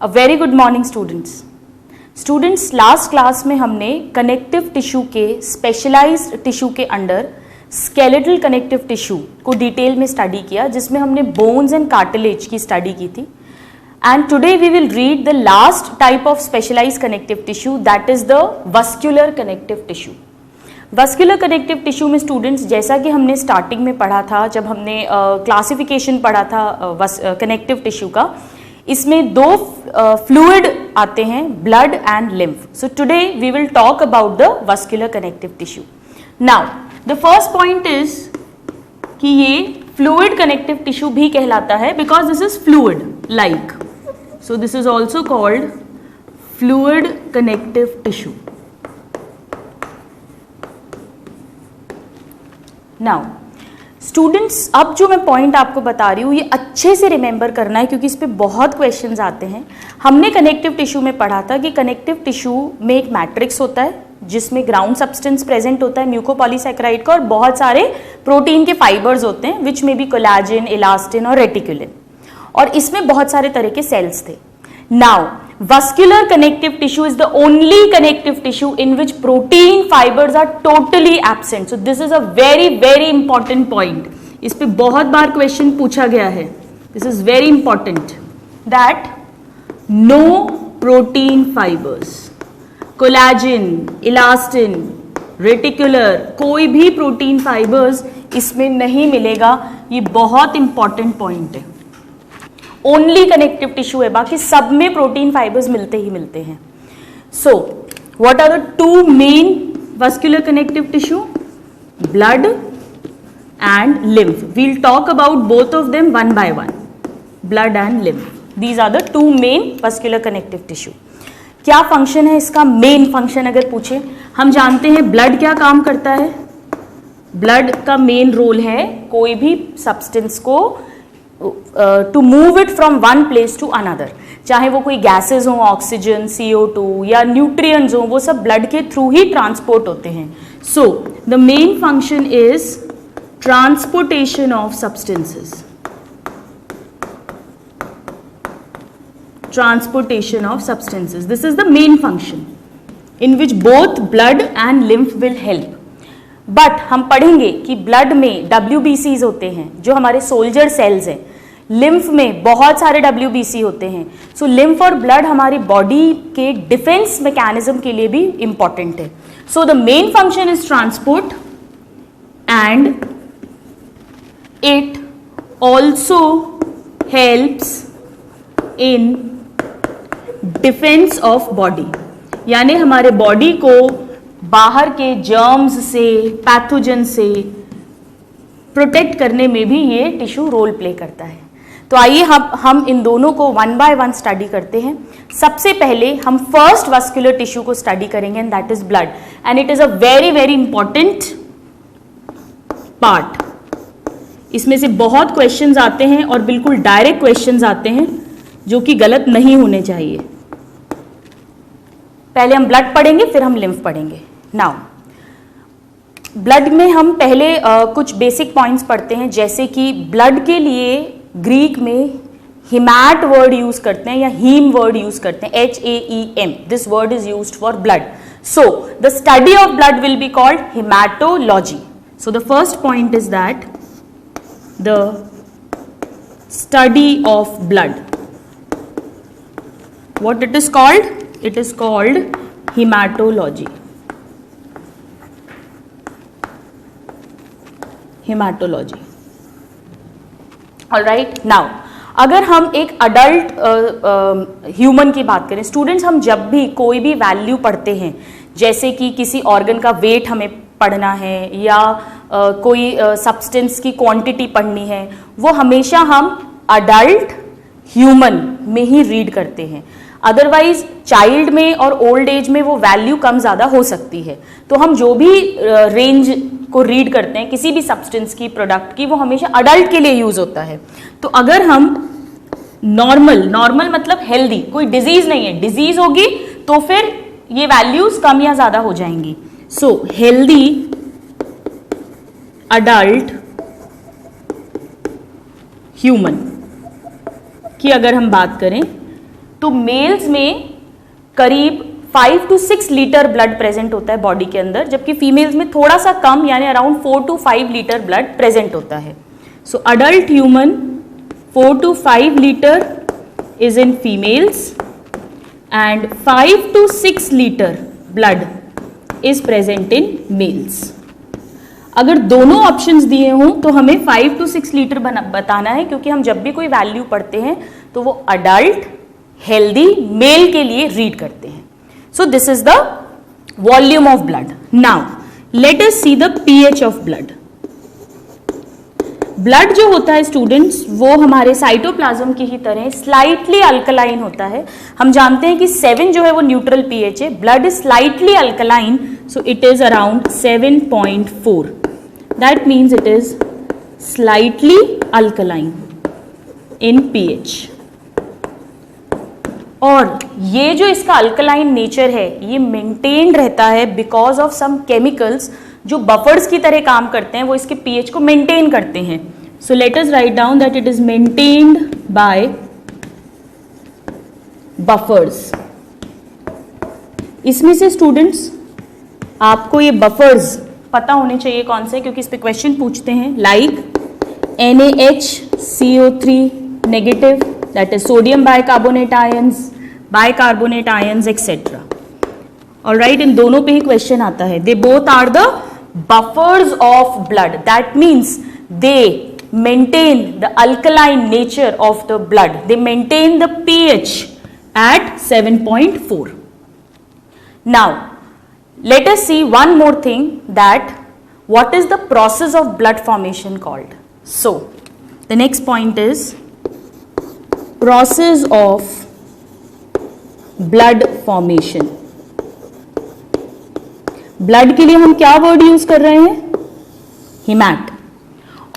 अ very good morning students last class में हमने connective tissue के स्पेशलाइज्ड टिश्यू के अंडर स्केलेटल कनेक्टिव टिश्यू को डिटेल में स्टडी किया, जिसमें हमने बोन्स एंड कार्टिलेज की स्टडी की थी. And today we will read the last type of specialised connective tissue, that is the vascular connective tissue. Vascular connective tissue में students, जैसा कि हमने स्टार्टिंग में पढ़ा था, जब हमने क्लासिफिकेशन पढ़ा था कनेक्टिव टिश्यू का, इसमें दो फ्लूइड आते हैं, blood and lymph. So today we will talk about the vascular connective tissue. Now the first point is कि ये फ्लूइड कनेक्टिव टिश्यू भी कहलाता है because this is fluid like. So this is also called fluid connective tissue. Now students, अब जो मैं point आपको बता रही हूँ ये अच्छे से रिमेंबर करना है क्योंकि इस पे बहुत क्वेश्चंस आते हैं. हमने कनेक्टिव टिश्यू में पढ़ा था कि कनेक्टिव टिश्यू में एक मैट्रिक्स होता है जिसमें ग्राउंड सब्सटेंस प्रेजेंट होता है म्यूकोपॉलीसैकेराइड का, और बहुत सारे प्रोटीन के फाइबर्स होते हैं विच में भी कोलेजन, इलास्टिन और रेटिकुलिन, और इसमें बहुत सारे तरह के सेल्स थे. Now vascular connective tissue is the only connective tissue in which protein fibers are totally absent. So this is a very very important point. इस पे बहुत बार क्वेश्चन पूछा गया है. This is very important that no protein fibers, collagen, elastin, reticular, कोई भी protein fibres इसमें नहीं मिलेगा. ये बहुत इंपॉर्टेंट पॉइंट है. ओनली कनेक्टिव टिश्यू है, बाकी सब में प्रोटीन फाइबर्स मिलते ही मिलते हैं. So what are the two main vascular connective tissue? Blood and lymph. We'll talk about both of them one by one. Blood and lymph, these are the two main vascular connective tissue. क्या function है इसका? Main function अगर पूछे, हम जानते हैं blood क्या काम करता है. ब्लड का मेन रोल है कोई भी सब्सटेंस को to move it from one place to another, चाहे वो कोई गैसेज हो, ऑक्सीजन, CO2 या न्यूट्रिएंट्स हो, वो सब ब्लड के थ्रू ही ट्रांसपोर्ट होते हैं. So the main function is transportation of substances. Transportation of substances. This is the main function in which both blood and lymph will help. But हम पढ़ेंगे कि ब्लड में WBCs होते हैं जो हमारे सोल्जर सेल्स हैं. लिम्फ में बहुत सारे WBC होते हैं. सो लिम्फ और ब्लड हमारी बॉडी के डिफेंस मैकेनिज्म के लिए भी इंपॉर्टेंट है. So the main function is transport and it also helps in defence of body, यानी हमारे बॉडी को बाहर के जर्म्स से, पैथोजन से प्रोटेक्ट करने में भी ये टिश्यू रोल प्ले करता है. तो आइए हम इन दोनों को वन बाय वन स्टडी करते हैं. सबसे पहले हम फर्स्ट वस्कुलर टिश्यू को स्टडी करेंगे and that is blood. And it is a very very important part. इसमें से बहुत क्वेश्चंस आते हैं और बिल्कुल डायरेक्ट क्वेश्चंस आते हैं जो कि गलत नहीं होने चाहिए. पहले हम ब्लड पढ़ेंगे, फिर हम लिम्फ पढ़ेंगे. नाउ ब्लड में हम पहले कुछ बेसिक पॉइंट्स पढ़ते हैं, जैसे कि ब्लड के लिए ग्रीक में हिमैट वर्ड यूज करते हैं या हीम वर्ड यूज करते हैं, HAEM. This word is used for blood. So the study of blood will be called haematology. So the first point is that the study of blood, what it is called? It is called hematology. Hematology. All right. Now, अगर हम एक adult human की बात करें, students, हम जब भी कोई भी वैल्यू पढ़ते हैं, जैसे कि किसी ऑर्गन का वेट हमें पढ़ना है या कोई सब्सटेंस की क्वांटिटी पढ़नी है, वो हमेशा हम अडल्ट ह्यूमन में ही रीड करते हैं. अदरवाइज चाइल्ड में और ओल्ड एज में वो वैल्यू कम ज़्यादा हो सकती है. तो हम जो भी रेंज को रीड करते हैं किसी भी सब्सटेंस की, प्रोडक्ट की, वो हमेशा अडल्ट के लिए यूज होता है. तो अगर हम नॉर्मल मतलब हेल्दी, कोई डिजीज नहीं है, डिजीज होगी तो फिर ये वैल्यूज कम या ज़्यादा हो जाएंगी. सो हेल्दी अडल्ट ह्यूमन की अगर हम बात करें तो मेल्स में करीब 5 to 6 लीटर ब्लड प्रेजेंट होता है बॉडी के अंदर, जबकि फीमेल्स में थोड़ा सा कम यानी around 4 to 5 litre blood present होता है. So adult human 4 to 5 litre is in females and 5 to 6 litre blood is present in males. अगर दोनों ऑप्शंस दिए हों तो हमें 5 to 6 लीटर बताना है, क्योंकि हम जब भी कोई वैल्यू पढ़ते हैं तो वो अडल्ट हेल्दी मेल के लिए रीड करते हैं. सो this is the volume of blood. Now let us see the pH of blood. Blood जो होता है स्टूडेंट्स, वो हमारे साइटोप्लाज्म की ही तरह स्लाइटली अल्कलाइन होता है. हम जानते हैं कि 7 जो है वो न्यूट्रल पीएच है. Blood is slightly alkaline, so it is around 7.4. That means it is slightly alkaline in pH. और ये जो इसका अल्कलाइन नेचर है ये मेंटेन्ड रहता है बिकॉज ऑफ सम केमिकल्स जो बफर्स की तरह काम करते हैं, वो इसके पीएच को मेंटेन करते हैं. सो let us write down that it is maintained by buffers. इसमें से स्टूडेंट्स आपको ये बफर्स पता होने चाहिए कौन से, क्योंकि इस पे क्वेश्चन पूछते हैं. Like NaHCO3 negative, that is sodium bicarbonate ions, bicarbonate ions etc. Alright, इन दोनों पे ही क्वेश्चन आता है. They both are the buffers of blood. That means they maintain the alkaline nature of the blood. They maintain the pH at 7.4. Now, let us see one more thing, that what is the process of blood formation called. So, the next point is process of blood formation. Blood के लिए हम क्या word use कर रहे हैं? हिमैट.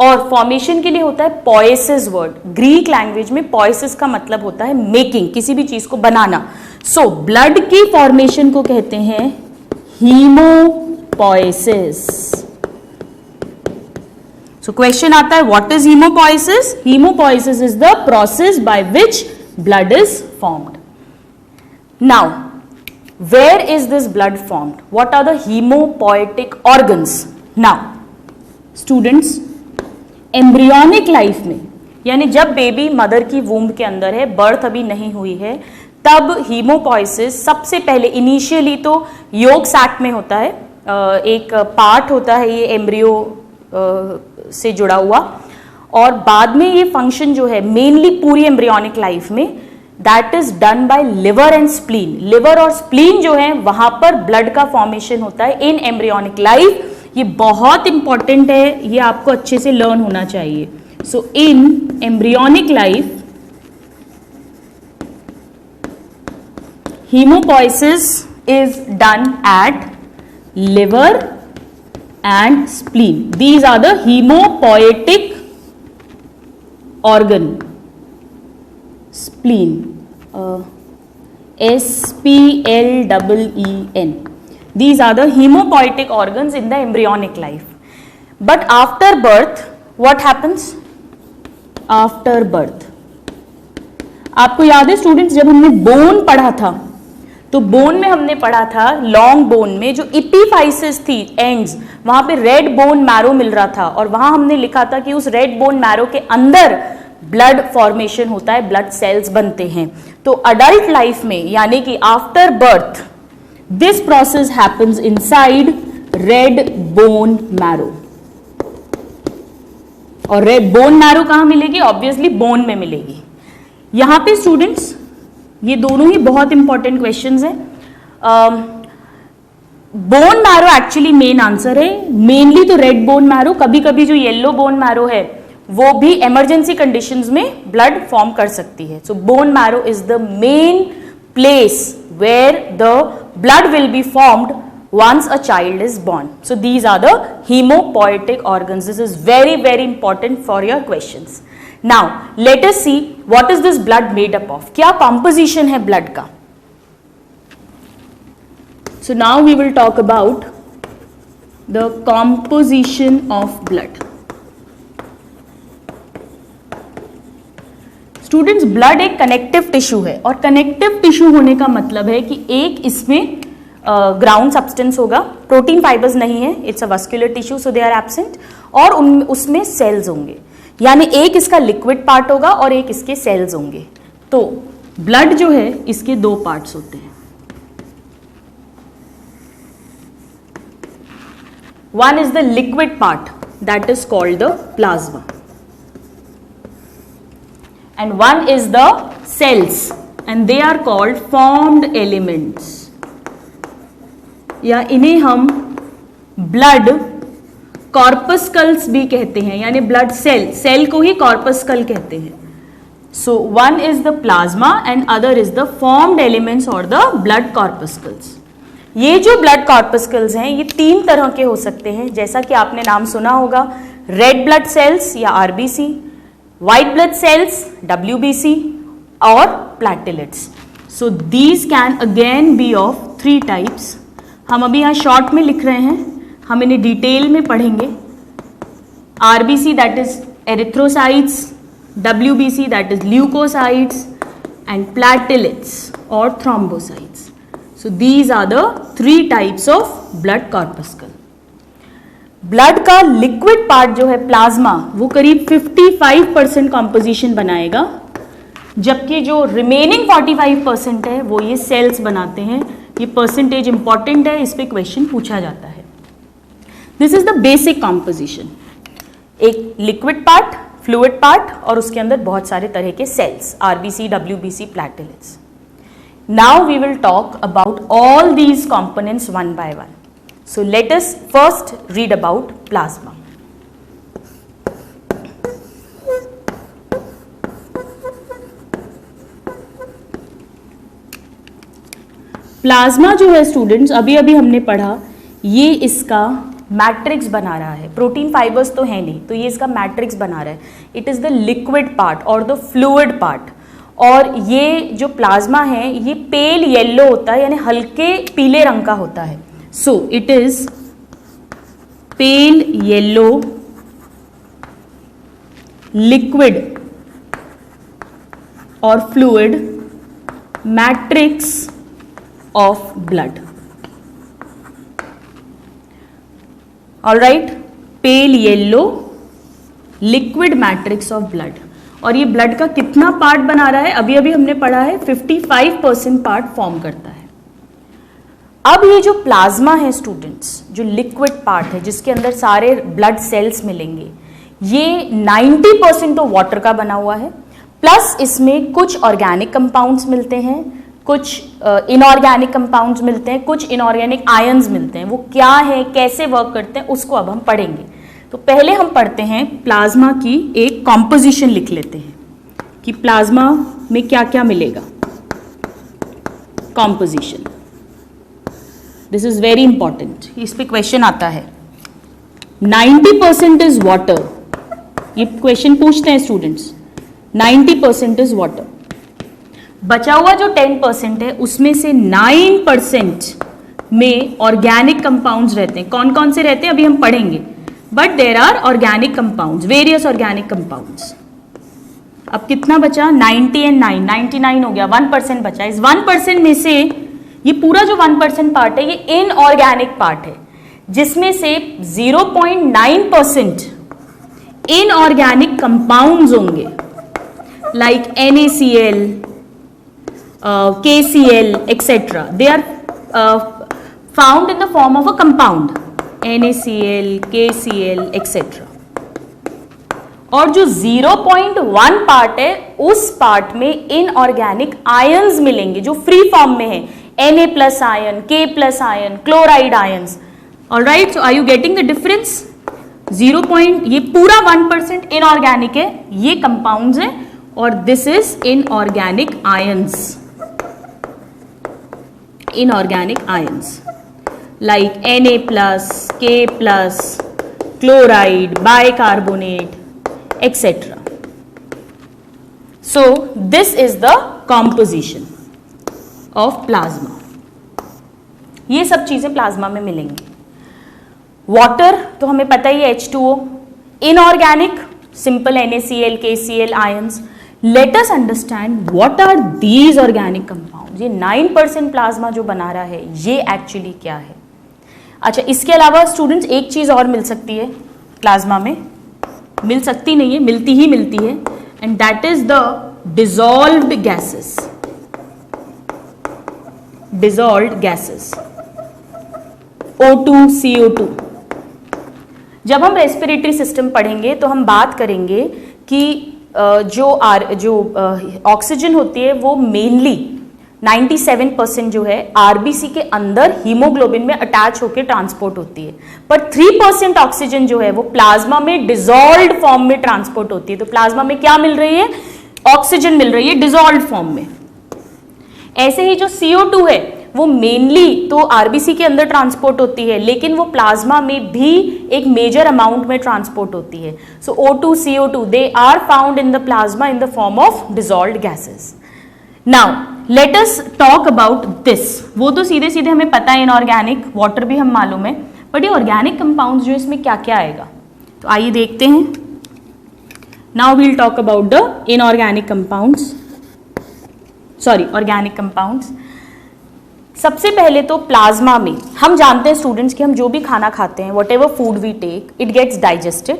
और formation के लिए होता है पोएसिस वर्ड. ग्रीक लैंग्वेज में पोएसिस का मतलब होता है मेकिंग, किसी भी चीज को बनाना. सो ब्लड की फॉर्मेशन को कहते हैं हीमोपोएसिस. So question आता है, what is hemopoiesis? Hemopoiesis is the process by which blood is formed. Now, where is this blood formed? What are the hemopoietic organs? Now, students, embryonic life में, यानी जब baby mother की womb के अंदर है, birth अभी नहीं हुई है, तब हीमोपोइसिस सबसे पहले इनिशियली तो योग सैक में होता है. एक पार्ट होता है ये एम्ब्रियो से जुड़ा हुआ, और बाद में ये फंक्शन जो है मेनली पूरी एम्ब्रियोनिक लाइफ में, that is done by liver and spleen. Liver और स्प्लीन जो है वहां पर ब्लड का फॉर्मेशन होता है इन एम्ब्रियोनिक लाइफ. ये बहुत इंपॉर्टेंट है, ये आपको अच्छे से लर्न होना चाहिए. So in embryonic life hemopoiesis is done at liver and spleen. These are the hemopoietic organ. Spleen, SPLEEN. These are the hemopoietic organs in the embryonic life. But after birth, what happens? After birth, आपको याद है students, जब हमने bone पढ़ा था तो bone में हमने पढ़ा था, लॉन्ग बोन में जो इपीफाइसिस थी एंड्स, वहां पे रेड बोन मैरो मिल रहा था, और वहां हमने लिखा था कि उस रेड बोन मैरो के अंदर ब्लड फॉर्मेशन होता है, ब्लड सेल्स बनते हैं. तो अडल्ट लाइफ में यानी कि after birth this process happens inside red bone marrow. और रेड बोन मैरो कहां मिलेगी? ऑब्वियसली बोन में मिलेगी. यहां पे स्टूडेंट्स ये दोनों ही बहुत इंपॉर्टेंट क्वेश्चंस हैं. Bone marrow actually main answer है. मेनली तो रेड बोन मैरो, कभी कभी जो येलो बोन मैरो है वो भी इमरजेंसी कंडीशंस में ब्लड फॉर्म कर सकती है. So bone marrow is the main place where the blood will be formed once a child is born. So these are the hemopoietic organs. This is very very important for your questions. Now let us see what is this blood made up of. क्या composition है blood का? So now we will talk about the composition of blood. Students blood एक connective tissue है और connective tissue होने का मतलब है कि एक इसमें ग्राउंड सब्सटेंस होगा, प्रोटीन फाइबर्स नहीं है, it's a vascular tissue so they are absent, और उसमें सेल्स होंगे, यानी एक इसका लिक्विड पार्ट होगा और एक इसके सेल्स होंगे। तो ब्लड जो है इसके दो पार्ट्स होते हैं, one is the liquid part that is called the plasma and one is the cells and they are called formed elements, या इन्हें हम ब्लड कॉर्पस्कल्स भी कहते हैं, यानी ब्लड सेल को ही कॉर्पस्कल कहते हैं। So one is the plasma and other is the formed elements और द ब्लड कॉर्पस्कल्स। ये जो ब्लड कॉर्पस्कल्स हैं ये तीन तरह के हो सकते हैं, जैसा कि आपने नाम सुना होगा, रेड ब्लड सेल्स या RBC, white blood cells WBC और platelets. So these can again be of three types. हम अभी यहाँ शॉर्ट में लिख रहे हैं, हम इन्हें डिटेल में पढ़ेंगे। RBC that is erythrocytes, WBC that is leukocytes and platelets or thrombocytes. So these are the three types of blood corpuscle. Blood का लिक्विड पार्ट जो है प्लाज्मा वो करीब 55% कॉम्पोजिशन बनाएगा, जबकि जो रिमेनिंग 45% है वो ये सेल्स बनाते हैं। ये परसेंटेज इंपॉर्टेंट है, इस पे क्वेश्चन पूछा जाता है। This is the basic composition, एक लिक्विड पार्ट, फ्लूइड पार्ट और उसके अंदर बहुत सारे तरह के cells, RBC, WBC, platelets. Now we will talk about all these components one by one. So let us first read about plasma. Plasma जो है स्टूडेंट्स, अभी अभी हमने पढ़ा, ये इसका मैट्रिक्स बना रहा है, प्रोटीन फाइबर्स तो है नहीं, तो ये इसका मैट्रिक्स बना रहा है। It is the liquid part और द फ्लूइड पार्ट, और ये जो प्लाज्मा है ये पेल येलो होता है, यानी हल्के पीले रंग का होता है। So it is pale yellow liquid और fluid matrix of blood. Alright, pale yellow liquid matrix of blood. और ये ब्लड का कितना पार्ट बना रहा है, अभी अभी हमने पढ़ा है 55% पार्ट फॉर्म करता है। अब ये जो प्लाज्मा है स्टूडेंट्स, जो लिक्विड पार्ट है जिसके अंदर सारे ब्लड सेल्स मिलेंगे, ये 90% तो वाटर का बना हुआ है, प्लस इसमें कुछ ऑर्गेनिक कंपाउंड्स मिलते हैं, कुछ इनऑर्गेनिक कंपाउंड्स मिलते हैं, कुछ इनऑर्गेनिक आयंस मिलते हैं। वो क्या है, कैसे वर्क करते हैं, उसको अब हम पढ़ेंगे। तो पहले हम पढ़ते हैं प्लाज्मा की एक कॉम्पोजिशन, लिख लेते हैं कि प्लाज्मा में क्या क्या मिलेगा। Composition, this is very important, इस पे क्वेश्चन आता है। 90% इज वाटर, ये क्वेश्चन पूछते हैं स्टूडेंट्स। 90% इज वाटर, बचा हुआ जो 10% है उसमें से 9% में ऑर्गेनिक कंपाउंड्स रहते हैं। कौन कौन से रहते हैं अभी हम पढ़ेंगे, but there are organic compounds, various organic compounds. अब कितना बचा, 90 एंड 9, 99 हो गया, 1% बचा। इस 1% में से ये पूरा जो 1% पार्ट है ये इनऑर्गेनिक पार्ट है, जिसमें से 0.9% इनऑर्गेनिक कंपाउंड्स होंगे, like NaCl, KCl, etc. They are found in the form of a compound, NaCl, KCl, etc. और जो 0.1 पार्ट है उस पार्ट में इनऑर्गेनिक आयंस मिलेंगे जो फ्री फॉर्म में है, Na+ ion, K+ ion, chloride ions. Alright, so are you getting the difference? 0. ये पूरा 1% इनऑर्गेनिक है, ये कंपाउंड्स है, और this is inorganic ions. Inorganic ions like Na+, K+, chloride, bicarbonate, etc. So this is the composition of plasma. ये सब चीजें plasma में मिलेंगी। वाटर तो हमें पता ही है, H2O। Inorganic simple NaCl, KCl ions. Let us understand what are these organic compounds. ये 9% प्लाज्मा जो बना रहा है ये एक्चुअली क्या है? अच्छा, इसके अलावा स्टूडेंट्स एक चीज और मिल सकती है प्लाज्मा में, मिल सकती नहीं है, मिलती ही मिलती है, and that is the dissolved gases. Dissolved gases O2, CO2। जब हम रेस्पिरेटरी सिस्टम पढ़ेंगे तो हम बात करेंगे कि जो ऑक्सीजन होती है वो मेनली 97% जो है आरबीसी के अंदर हीमोग्लोबिन में अटैच होकर ट्रांसपोर्ट होती है, पर 3% ऑक्सीजन जो है वो प्लाज्मा में डिसॉल्व्ड फॉर्म में ट्रांसपोर्ट होती है। तो प्लाज्मा में क्या मिल रही है? ऑक्सीजन मिल रही है डिसॉल्व्ड फॉर्म में। ऐसे ही जो CO2 है वो मेनली तो आरबीसी के अंदर ट्रांसपोर्ट होती है, लेकिन वो प्लाज्मा में भी एक मेजर अमाउंट में ट्रांसपोर्ट होती है। So O2, CO2 they are found in the plasma in the form of dissolved gases. Now let us talk about this. वो तो सीधे सीधे हमें पता है, इनऑर्गेनिक, वाटर भी हम मालूम है, बट ये ऑर्गेनिक कंपाउंड्स जो इसमें क्या क्या आएगा, तो आइए देखते हैं। Now we'll talk about the inorganic compounds, sorry organic compounds. सबसे पहले तो प्लाज्मा में हम जानते हैं स्टूडेंट्स कि हम जो भी खाना खाते हैं, whatever food we take, it gets digested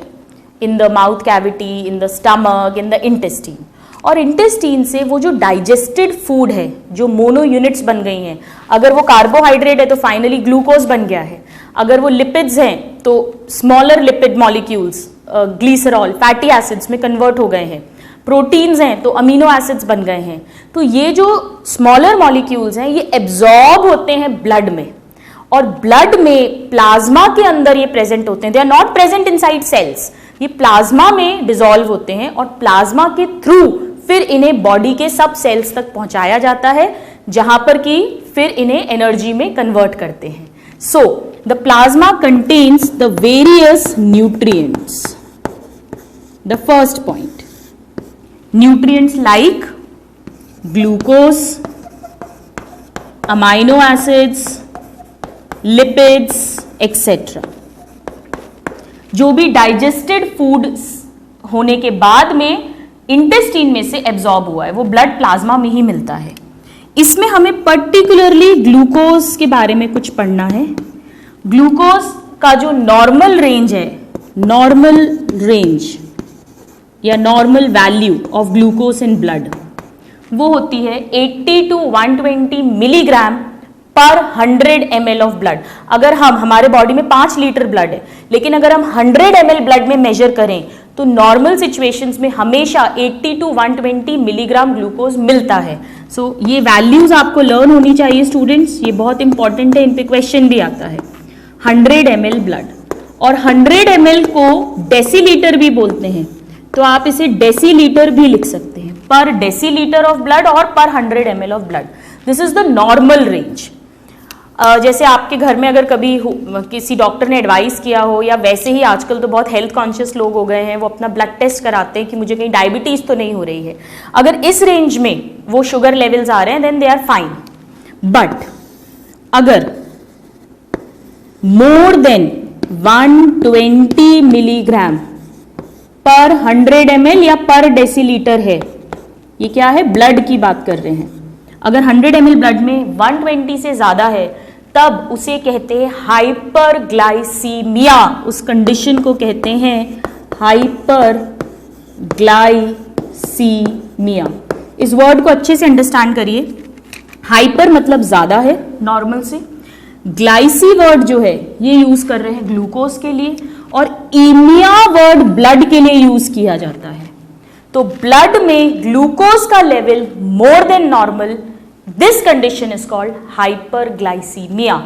in the mouth cavity, in the stomach, in the intestine. और इंटेस्टीन से वो जो डाइजेस्टेड फूड है, जो मोनो यूनिट्स बन गई हैं, अगर वो कार्बोहाइड्रेट है तो फाइनली ग्लूकोज बन गया है, अगर वो लिपिड्स हैं तो smaller lipid molecules glycerol, fatty acids में कन्वर्ट हो गए हैं, प्रोटीन्स हैं तो अमीनो एसिड्स बन गए हैं। तो ये जो स्मॉलर मॉलिक्यूल्स हैं ये एब्जॉर्ब होते हैं ब्लड में, और ब्लड में प्लाज्मा के अंदर ये प्रेजेंट होते हैं। They are not present inside cells, ये प्लाज्मा में डिसॉल्व होते हैं और प्लाज्मा के थ्रू फिर इन्हें बॉडी के सब सेल्स तक पहुंचाया जाता है, जहां पर कि फिर इन्हें एनर्जी में कन्वर्ट करते हैं। So the plasma contains the various nutrients. The first point, nutrients like glucose, amino acids, lipids, etc. जो भी डाइजेस्टेड फूड होने के बाद में इंटेस्टीन में से एब्जॉर्ब हुआ है वो ब्लड प्लाज्मा में ही मिलता है। इसमें हमें पर्टिकुलरली ग्लूकोज के बारे में कुछ पढ़ना है। ग्लूकोज का जो नॉर्मल रेंज है, नॉर्मल रेंज या normal value of glucose in blood, वो होती है 80 to 120 मिलीग्राम पर 100 ml ऑफ ब्लड। अगर हमारे बॉडी में 5 लीटर ब्लड है, लेकिन अगर हम 100 ml ब्लड में मेजर करें तो नॉर्मल सिचुएशंस में हमेशा 80 to 120 मिलीग्राम ग्लूकोज मिलता है। सो ये वैल्यूज आपको लर्न होनी चाहिए स्टूडेंट्स, ये बहुत इंपॉर्टेंट है, इन पे क्वेश्चन भी आता है। 100 ml ब्लड, और 100 ml को डेसीलीटर भी बोलते हैं, तो आप इसे डेसीलीटर भी लिख सकते हैं, पर डेसीलीटर ऑफ ब्लड और पर 100 ml of blood. This is the normal range. जैसे आपके घर में अगर कभी किसी डॉक्टर ने एडवाइस किया हो, या वैसे ही आजकल तो बहुत हेल्थ कॉन्शियस लोग हो गए हैं, वो अपना ब्लड टेस्ट कराते हैं कि मुझे कहीं डायबिटीज तो नहीं हो रही है, अगर इस रेंज में वो शुगर लेवल्स आ रहे हैं then they are fine. But अगर मोर देन 120 मिलीग्राम पर 100 ml या पर डेसीलीटर है, ये क्या है, ब्लड की बात कर रहे हैं, अगर 100 ml ब्लड में 120 से ज्यादा है तब उसे कहते हैं हाइपरग्लाइसीमिया। उस कंडीशन को कहते हैं हाइपरग्लाइसीमिया। इस वर्ड को अच्छे से अंडरस्टैंड करिए। हाइपर मतलब ज्यादा है नॉर्मल से, ग्लाइसी वर्ड जो है ये यूज कर रहे हैं ग्लूकोज के लिए, और ईमिया वर्ड ब्लड के लिए यूज किया जाता है। तो ब्लड में ग्लूकोज का level more than normal, this condition is called hyperglycaemia,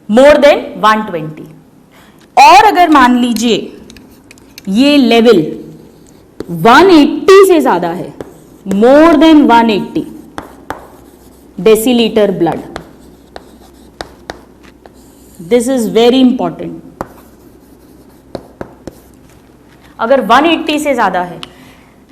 more than 120। और अगर मान लीजिए ये लेवल 180 से ज्यादा है, more than 180 decilitre blood, this is very important. अगर 180 से ज्यादा है,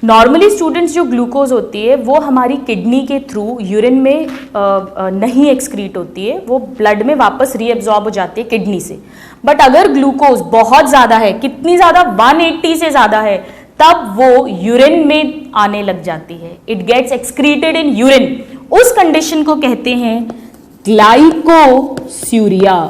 नॉर्मली स्टूडेंट्स जो ग्लूकोज होती है वो हमारी किडनी के थ्रू यूरिन में नहीं एक्सक्रीट होती है, वो ब्लड में वापस रीएब्जॉर्ब हो जाती है किडनी से। बट अगर ग्लूकोज बहुत ज्यादा है, कितनी ज्यादा, 180 से ज्यादा है, तब वो यूरिन में आने लग जाती है, it gets excreted in urine. उस कंडीशन को कहते हैं ग्लाइकोस्यूरिया।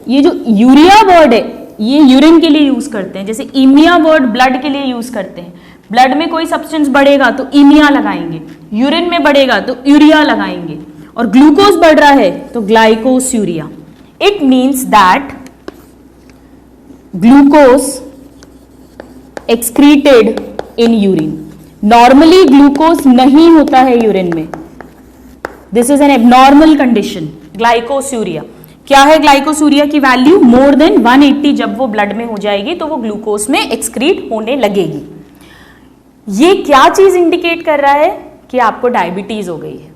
ये जो यूरिया वर्ड है ये यूरिन के लिए यूज करते हैं, जैसे इमिया वर्ड ब्लड के लिए यूज करते हैं। ब्लड में कोई सब्सटेंस बढ़ेगा तो इमिया लगाएंगे, यूरिन में बढ़ेगा तो यूरिया लगाएंगे, और ग्लूकोज बढ़ रहा है तो glycosuria. It means that glucose excreted in urine. Normally glucose नहीं होता है यूरिन में, this is an abnormal condition, glycosuria. क्या है ग्लाइकोस्यूरिया की वैल्यू? More than 180। जब वो ब्लड में हो जाएगी तो वो ग्लूकोज में एक्सक्रीट होने लगेगी। ये क्या चीज इंडिकेट कर रहा है कि आपको डायबिटीज हो गई है।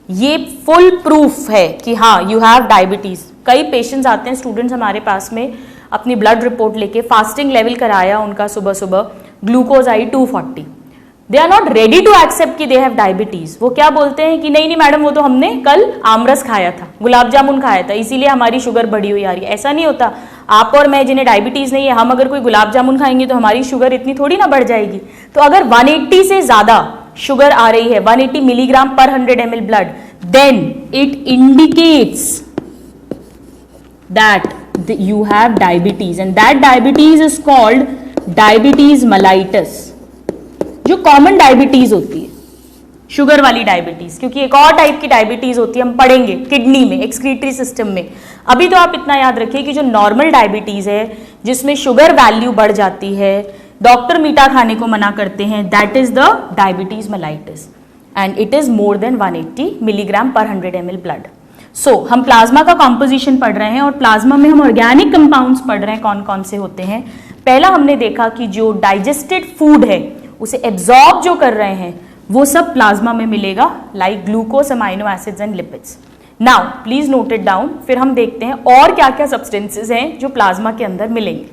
ये फुल प्रूफ है कि हाँ यू हैव डायबिटीज। कई पेशेंट्स आते हैं, स्टूडेंट्स हमारे पास में, अपनी ब्लड रिपोर्ट लेके, फास्टिंग लेवल कराया उनका, सुबह सुबह ग्लूकोज आई 240। They are not ready to accept कि दे हैव डायबिटीज। वो क्या बोलते हैं कि नहीं नहीं मैडम, वो तो हमने कल आमरस खाया था, गुलाब जामुन खाया था, इसीलिए हमारी शुगर बढ़ी हुई आ रही है। ऐसा नहीं होता। आप और मैं जिन्हें डायबिटीज नहीं है, हम अगर कोई गुलाब जामुन खाएंगे तो हमारी शुगर इतनी थोड़ी ना बढ़ जाएगी। तो अगर 180 से ज्यादा शुगर आ रही है, 180 मिलीग्राम पर 100 ml blood, then it indicates that you have diabetes and that diabetes is called diabetes mellitus, जो कॉमन डायबिटीज होती है, शुगर वाली डायबिटीज। क्योंकि एक और टाइप की डायबिटीज होती है, हम पढ़ेंगे किडनी में, एक्सक्रीटरी सिस्टम में। अभी तो आप इतना याद रखिए कि जो नॉर्मल डायबिटीज है जिसमें शुगर वैल्यू बढ़ जाती है, डॉक्टर मीठा खाने को मना करते हैं, that is the diabetes mellitus and it is more than 180 milligram पर 100 ml ब्लड। सो हम प्लाज्मा का कॉम्पोजिशन पढ़ रहे हैं और प्लाज्मा में हम ऑर्गेनिक कंपाउंड्स पढ़ रहे हैं, कौन कौन से होते हैं। पहला हमने देखा कि जो डाइजेस्टेड फूड है उसे एब्जॉर्ब जो कर रहे हैं वो सब प्लाज्मा में मिलेगा, like glucose, amino acids and lipids. Now please note it down. फिर हम देखते हैं और क्या क्या सब्सटेंसेस हैं जो प्लाज्मा के अंदर मिलेंगे।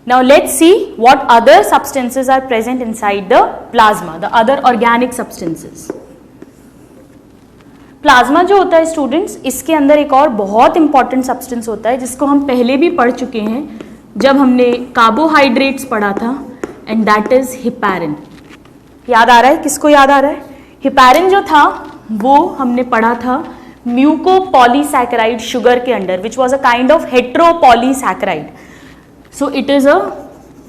Now let's see what other substances are present inside the plasma, the other organic substances. Plasma जो होता है स्टूडेंट्स, इसके अंदर एक और बहुत इंपॉर्टेंट सब्सटेंस होता है जिसको हम पहले भी पढ़ चुके हैं जब हमने कार्बोहाइड्रेट्स पढ़ा था, एंड दैट इज हिपैरिन। याद आ रहा है? किसको याद आ रहा है? हिपैरिन जो था वो हमने पढ़ा था म्यूकोपॉलीसैकेराइड शुगर के under, which was a kind of heteropolysaccharide. So it is a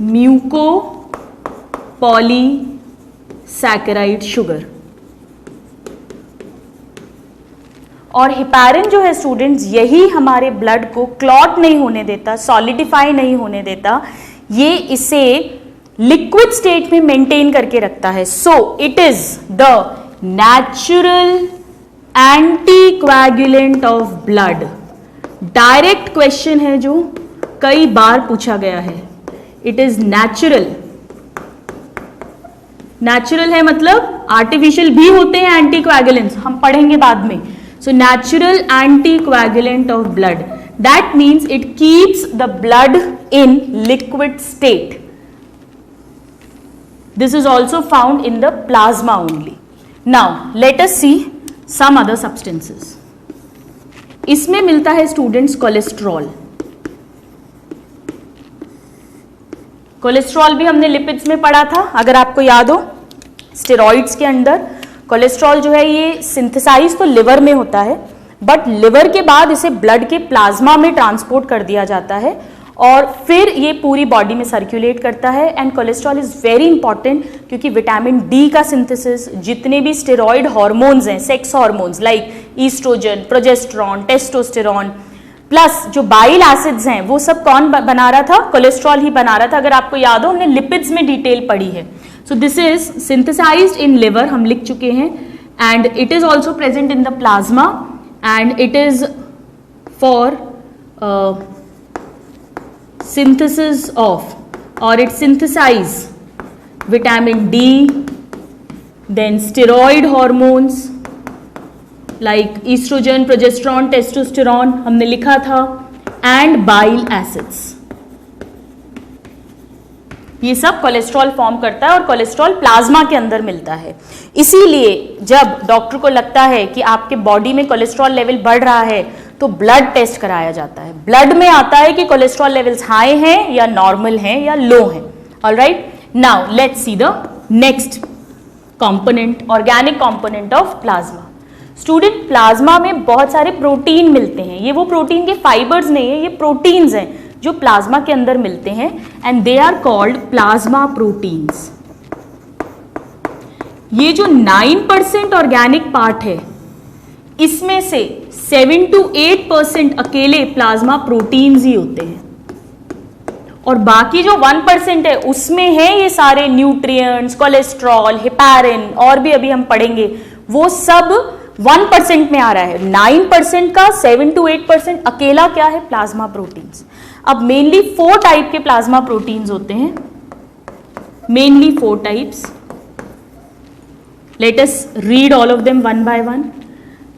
mucopolysaccharide sugar. और हिपैरिन जो है स्टूडेंट्स, यही हमारे ब्लड को क्लॉट नहीं होने देता, सॉलिडिफाई नहीं होने देता, ये इसे लिक्विड स्टेट में मेंटेन करके रखता है। So it is the natural anticoagulant of blood. Direct question है जो कई बार पूछा गया है। It is natural. नेचुरल है मतलब आर्टिफिशियल भी होते हैं एंटीकोएगुलेंट्स, हम पढ़ेंगे बाद में। So natural anticoagulant of blood, that means it keeps the blood in liquid state. This is also found in the plasma only. Now let us see some other substances. इसमें मिलता है स्टूडेंट्स कोलेस्ट्रॉल। कोलेस्ट्रॉल भी हमने lipids में पढ़ा था, अगर आपको याद हो। स्टेरॉइड्स के अंदर कोलेस्ट्रॉल जो है ये सिंथेसाइज तो लिवर में होता है, बट लिवर के बाद इसे ब्लड के प्लाज्मा में ट्रांसपोर्ट कर दिया जाता है और फिर ये पूरी बॉडी में सर्कुलेट करता है। And cholesterol is very important क्योंकि विटामिन डी का सिंथेसिस, जितने भी स्टेरॉइड हार्मोन्स हैं, sex hormones like oestrogen, progesterone, testosterone, plus जो बाइल एसिड्स हैं वो सब कौन बना रहा था? कोलेस्ट्रॉल ही बना रहा था। अगर आपको याद हो, हमने लिपिड्स में डिटेल पढ़ी है। So this is synthesized in liver, हम लिख चुके हैं, and it is also present in the plasma and it is for synthesis of, or it synthesize vitamin D, then steroid hormones like estrogen, progesterone, testosterone हमने लिखा था, and bile acids। ये सब cholesterol form करता है और cholesterol plasma के अंदर मिलता है। इसीलिए जब डॉक्टर को लगता है कि आपके बॉडी में कोलेस्ट्रॉल लेवल बढ़ रहा है तो ब्लड टेस्ट कराया जाता है। ब्लड में आता है कि कोलेस्ट्रॉल लेवल्स हाई हैं या नॉर्मल हैं या लो हैं। Alright, now let's see the next component, organic component of plasma. Student, plasma में बहुत सारे प्रोटीन मिलते हैं। ये वो प्रोटीन के फाइबर्स नहीं है, ये प्रोटीन्स हैं जो प्लाज्मा के अंदर मिलते हैं and they are called plasma proteins. ये जो 9% ऑर्गेनिक पार्ट है, इसमें से 7 to 8% अकेले प्लाज्मा प्रोटीन्स ही होते हैं और बाकी जो 1% है उसमें है ये सारे न्यूट्रिएंट्स, कोलेस्ट्रॉल, हेपारिन और भी अभी हम पढ़ेंगे, वो सब 1% में आ रहा है। 9% का 7 to 8% अकेला क्या है? Plasma proteins. अब मेनली 4 टाइप के प्लाज्मा प्रोटीन्स होते हैं, mainly 4 types. Let us read all of them one by one.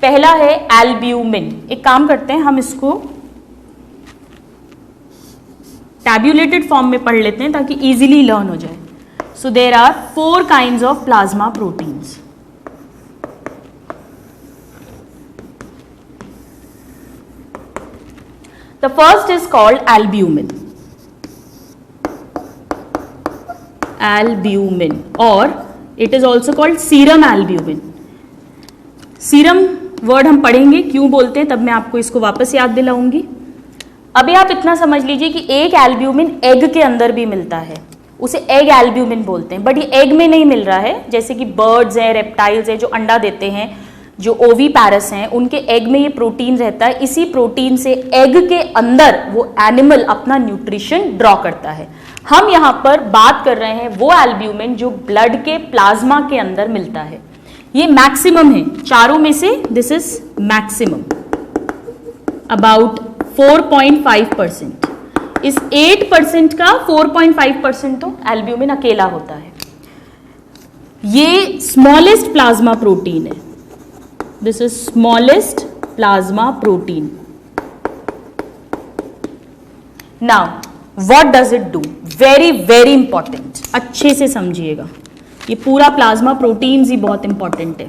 पहला है एल्ब्यूमिन। एक काम करते हैं, हम इसको टैब्यूलेटेड फॉर्म में पढ़ लेते हैं ताकि इजीली लर्न हो जाए। So there are 4 kinds of plasma proteins. The first is called albumin. Albumin, or it is also called serum albumin. Serum word हम पढ़ेंगे क्यों बोलते हैं, तब मैं आपको इसको वापस याद दिलाऊंगी। अभी आप इतना समझ लीजिए कि एक एल्ब्यूमिन एग के अंदर भी मिलता है, उसे एग एल्ब्यूमिन बोलते हैं, बट ये एग में नहीं मिल रहा है। जैसे कि बर्ड्स हैं, रेप्टाइल्स हैं जो अंडा देते हैं, जो ओवीपैरस हैं, उनके एग में ये प्रोटीन रहता है। इसी प्रोटीन से एग के अंदर वो एनिमल अपना न्यूट्रिशन ड्रॉ करता है। हम यहाँ पर बात कर रहे हैं वो एल्ब्यूमिन जो ब्लड के प्लाज्मा के अंदर मिलता है। ये मैक्सिमम है चारों में से, दिस इज मैक्सिमम अबाउट 4.5%। इस 8% का 4.5% तो एल्ब्यूमिन अकेला होता है। ये स्मॉलेस्ट प्लाज्मा प्रोटीन है, this is smallest plasma protein. Now what does it do? Very very important, अच्छे से समझिएगा, ये पूरा प्लाज्मा प्रोटीन्स ही बहुत इंपॉर्टेंट है।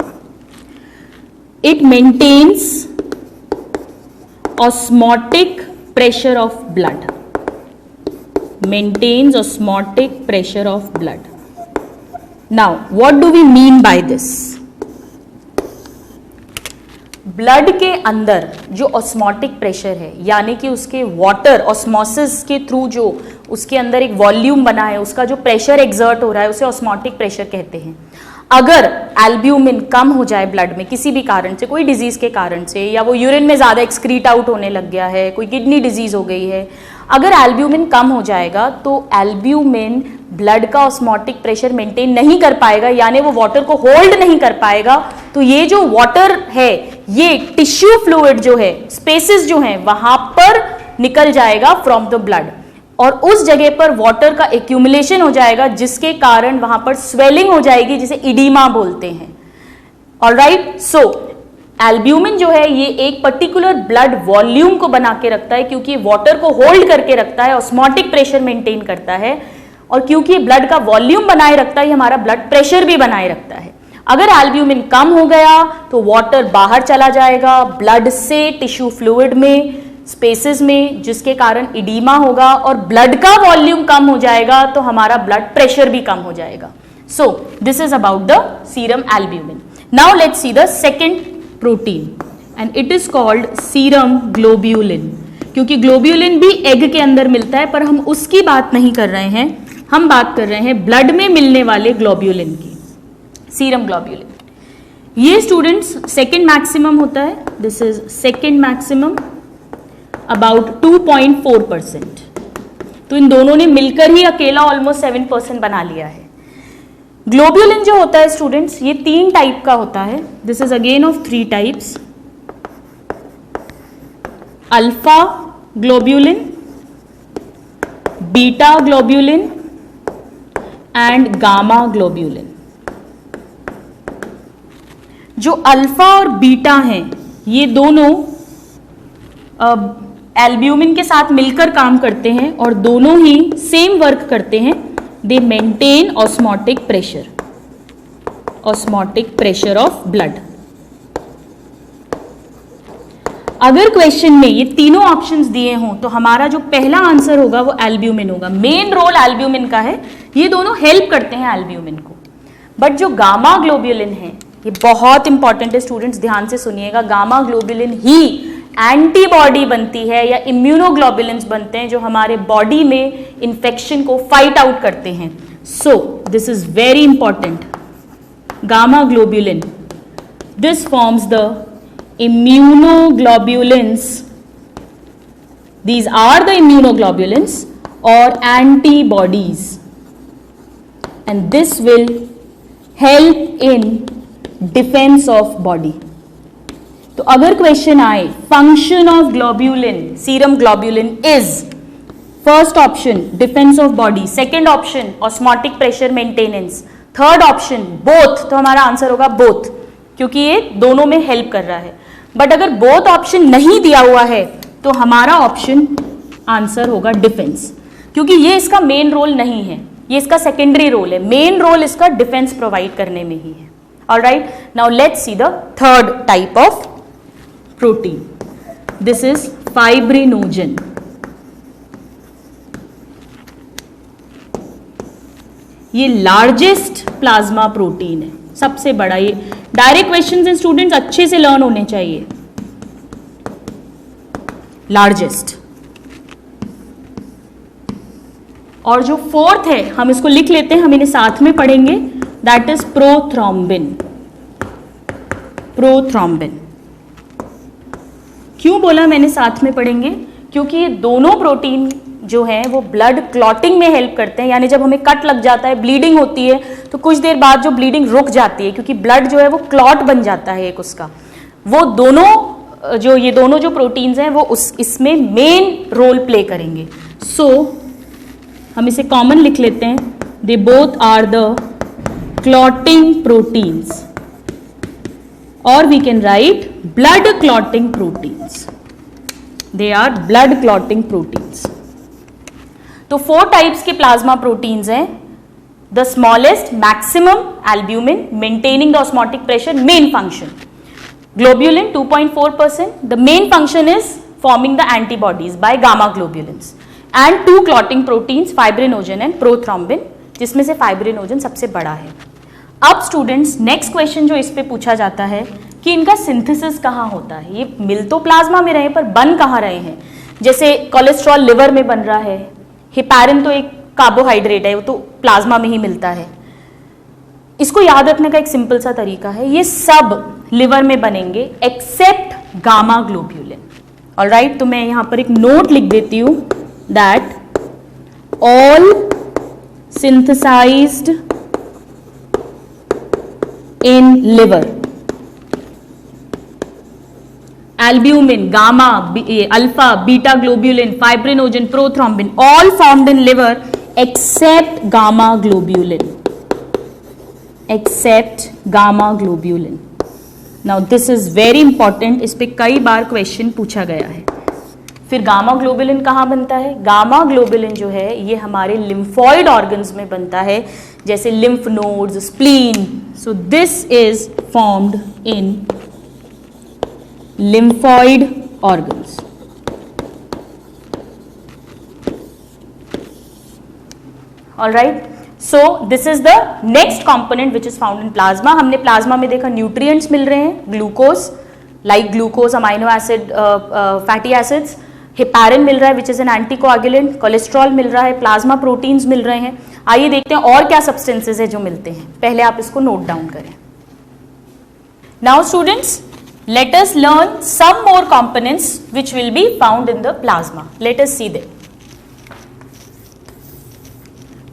It maintains osmotic pressure of blood, maintains osmotic pressure of blood. Now what do we mean by this? Blood के अंदर जो ऑस्मोटिक प्रेशर है, यानी कि उसके वाटर ऑस्मोसिस के थ्रू जो उसके अंदर एक वॉल्यूम बना है, उसका जो प्रेशर एक्सर्ट हो रहा है, उसे ऑस्मोटिक प्रेशर कहते हैं। अगर एल्ब्यूमिन कम हो जाए ब्लड में किसी भी कारण से, कोई डिजीज के कारण से, या वो यूरिन में ज़्यादा एक्सक्रीट आउट होने लग गया है, कोई किडनी डिजीज हो गई है, अगर एल्ब्यूमिन कम हो जाएगा तो एल्ब्यूमिन ब्लड का ऑस्मोटिक प्रेशर मेंटेन नहीं कर पाएगा, यानी वो वाटर को होल्ड नहीं कर पाएगा। तो ये जो वाटर है, ये टिश्यू फ्लूइड जो है, स्पेसेस जो हैं, वहां पर निकल जाएगा फ्रॉम द ब्लड और उस जगह पर वाटर का एक्यूमुलेशन हो जाएगा, जिसके कारण वहां पर स्वेलिंग हो जाएगी, जिसे इडीमा बोलते हैं। ऑलराइट, सो एल्ब्यूमिन जो है ये एक पर्टिकुलर ब्लड वॉल्यूम को बना के रखता है, क्योंकि वाटर को होल्ड करके रखता है, ऑस्मोटिक प्रेशर मेंटेन करता है, और क्योंकि ब्लड का वॉल्यूम बनाए रखता है, हमारा ब्लड प्रेशर भी बनाए रखता है। अगर एल्ब्यूमिन कम हो गया तो वाटर बाहर चला जाएगा ब्लड से टिश्यू फ्लूइड में, स्पेसेस में, जिसके कारण इडीमा होगा, और ब्लड का वॉल्यूम कम हो जाएगा तो हमारा ब्लड प्रेशर भी कम हो जाएगा। सो this is about the serum albumin. Now let's see the second protein and it is called serum globulin. क्योंकि ग्लोब्यूलिन भी एग के अंदर मिलता है, पर हम उसकी बात नहीं कर रहे हैं, हम बात कर रहे हैं ब्लड में मिलने वाले ग्लोब्यूलिन की, सीरम ग्लोब्यूलिन। ये स्टूडेंट्स सेकेंड मैक्सिमम होता है, this is second maximum about 2.4%। तो इन दोनों ने मिलकर ही अकेला ऑलमोस्ट 7% बना लिया है। ग्लोब्यूलिन जो होता है स्टूडेंट्स, ये 3 टाइप का होता है, this is again of 3 types. Alpha globulin, beta globulin and gamma globulin. जो अल्फा और बीटा हैं, ये दोनों एल्ब्यूमिन के साथ मिलकर काम करते हैं और दोनों ही सेम वर्क करते हैं। दे maintain osmotic pressure, osmotic pressure of blood. अगर क्वेश्चन में ये तीनों ऑप्शंस दिए हों तो हमारा जो पहला आंसर होगा वो एल्ब्यूमिन होगा। मेन रोल एल्ब्यूमिन का है, ये दोनों हेल्प करते हैं एल्ब्यूमिन को। बट जो गामा ग्लोब्यूलिन है ये बहुत इंपॉर्टेंट है, स्टूडेंट्स ध्यान से सुनिएगा। गामा ग्लोब्यूलिन ही एंटीबॉडी बनती है या इम्यूनोग्लोब्युलिन्स बनते हैं जो हमारे बॉडी में इंफेक्शन को फाइट आउट करते हैं। सो this is very important, gamma globulin, this forms the immunoglobulins. These are the immunoglobulins or antibodies, and this will help in defense of body. तो अगर क्वेश्चन आए function of globulin, serum globulin is first option defence of body, second option osmotic pressure maintenance, third option both, तो हमारा answer होगा both, क्योंकि ये दोनों में हेल्प कर रहा है। बट अगर बोथ ऑप्शन नहीं दिया हुआ है तो हमारा ऑप्शन आंसर होगा डिफेंस, क्योंकि ये इसका मेन रोल नहीं है, ये इसका सेकेंडरी रोल है। मेन रोल इसका डिफेंस प्रोवाइड करने में ही है। Alright, now let's see the third type of protein. This is fibrinogen. ये लार्जेस्ट प्लाज्मा प्रोटीन है, सबसे बड़ा। ये डायरेक्ट क्वेश्चंस हैं स्टूडेंट्स, अच्छे से लर्न होने चाहिए। लार्जेस्ट। और जो फोर्थ है हम इसको लिख लेते हैं, हम इन्हें साथ में पढ़ेंगे, दैट इज प्रोथ्रोम्बिन। प्रोथ्रोम्बिन क्यों बोला मैंने साथ में पढ़ेंगे? क्योंकि ये दोनों प्रोटीन जो है वो ब्लड क्लॉटिंग में हेल्प करते हैं। यानी जब हमें कट लग जाता है, ब्लीडिंग होती है, तो कुछ देर बाद जो ब्लीडिंग रुक जाती है, क्योंकि ब्लड जो है वो क्लॉट बन जाता है एक उसका। वो दोनों जो ये दोनों जो प्रोटीन्स हैं वो इसमें मेन रोल प्ले करेंगे। सो हम इसे कॉमन लिख लेते हैं, they both are the clotting proteins, और we can write blood clotting proteins. They are blood clotting proteins. तो 4 टाइप्स के प्लाज्मा प्रोटीन्स हैं। The smallest maximum albumin, maintaining the osmotic pressure, main function globulin 2.4%, the main function is forming the antibodies by gamma globulins, and 2 clotting proteins fibrinogen and prothrombin, जिसमें से fibrinogen सबसे बड़ा है। अब students next question जो इस पे पूछा जाता है कि इनका सिंथेसिस कहाँ होता है। ये मिल तो प्लाज्मा में रहे पर बन कहाँ रहे हैं? जैसे कोलेस्ट्रॉल लिवर में बन रहा है, हेपारिन तो एक कार्बोहाइड्रेट है, वो तो प्लाज्मा में ही मिलता है। इसको याद रखने का एक सिंपल सा तरीका है, ये सब लिवर में बनेंगे एक्सेप्ट गामा ग्लोब्यूलिन। ऑलराइट, तो मैं यहां पर एक नोट लिख देती हूं that all synthesized in liver, albumin, gamma, alpha, beta globulin, fibrinogen, prothrombin, all formed in liver except gamma globulin. Except gamma globulin. Now this is very important, इस पे कई बार क्वेश्चन पूछा गया है। फिर गामा ग्लोबुलिन कहाँ बनता है? गामा ग्लोबुलिन जो है ये हमारे लिम्फॉइड ऑर्गन्स में बनता है, जैसे lymph nodes, spleen. So this is formed in lymphoid organs. All right, so this is the next component which is found in plasma. हमने प्लाज्मा में देखा न्यूट्रिएंट्स मिल रहे हैं, glucose, like glucose, amino acid, fatty acids, heparin मिल रहा है which is an anticoagulant, cholesterol मिल रहा है, प्लाज्मा प्रोटीन्स मिल रहे हैं। आइए देखते हैं और क्या सब्सटेंसेज है जो मिलते हैं। पहले आप इसको नोट डाउन करें। Now students, let us learn some more components which will be found in the plasma. Let us see them.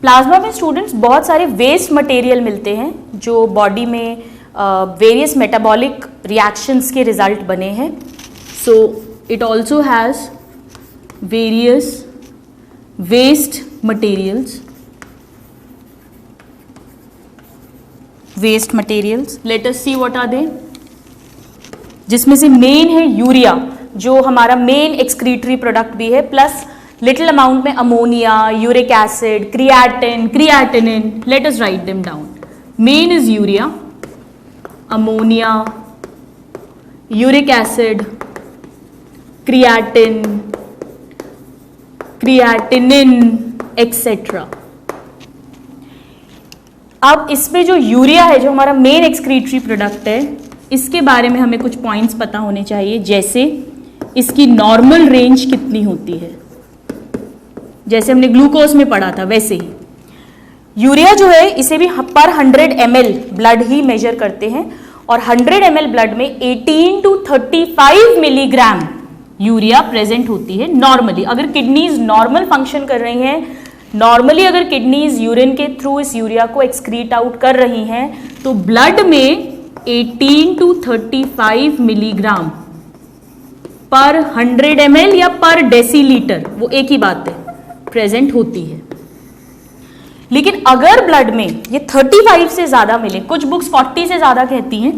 Plasma में स्टूडेंट्स बहुत सारे वेस्ट मटेरियल मिलते हैं जो बॉडी में वेरियस मेटाबॉलिक रिएक्शंस के रिजल्ट बने हैं। So it also has various waste materials. Waste materials, let us see what are they. जिसमें से मेन है यूरिया, जो हमारा मेन एक्सक्रीटरी प्रोडक्ट भी है, प्लस लिटिल अमाउंट में ammonia, uric acid, creatine, creatinine. Late us write them down. Main is urea, ammonia, uric acid, creatine, creatinine etcetera. अब इसमें जो यूरिया है, जो हमारा मेन एक्सक्रीटरी प्रोडक्ट है, इसके बारे में हमें कुछ पॉइंट्स पता होने चाहिए, जैसे इसकी नॉर्मल रेंज कितनी होती है। जैसे हमने ग्लूकोज में पढ़ा था वैसे ही यूरिया जो है, इसे भी पर 100 ml ब्लड ही मेजर करते हैं, और 100 ml ब्लड में 18 to 35 मिलीग्राम यूरिया प्रेजेंट होती है नॉर्मली। अगर किडनीज नॉर्मल फंक्शन कर रही हैं, नॉर्मली अगर किडनीज यूरिन के थ्रू इस यूरिया को एक्सक्रीट आउट कर रही हैं, तो ब्लड में 18 to 35 मिलीग्राम पर 100 ml या पर डेसीलीटर, वो एक ही बात है, प्रेजेंट होती है। लेकिन अगर ब्लड में ये 35 से ज्यादा मिले, कुछ बुक्स 40 से ज्यादा कहती हैं,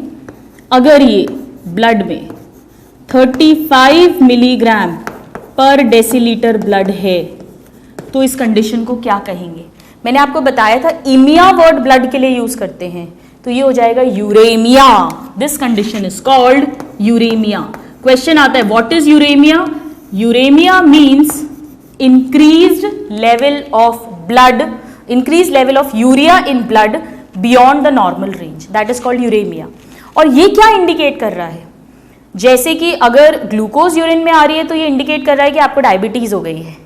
अगर ये ब्लड में 35 मिलीग्राम पर डेसीलीटर ब्लड है, तो इस कंडीशन को क्या कहेंगे? मैंने आपको बताया था इमिया वर्ड ब्लड के लिए यूज करते हैं, तो ये हो जाएगा uremia. This condition is called uremia. Question आता है what is uremia? Uremia means increased level of blood, increased level of urea in blood beyond the normal range, that is called uremia। और ये क्या इंडिकेट कर रहा है? जैसे कि अगर ग्लूकोज यूरिन में आ रही है तो ये इंडिकेट कर रहा है कि आपको डायबिटीज हो गई है।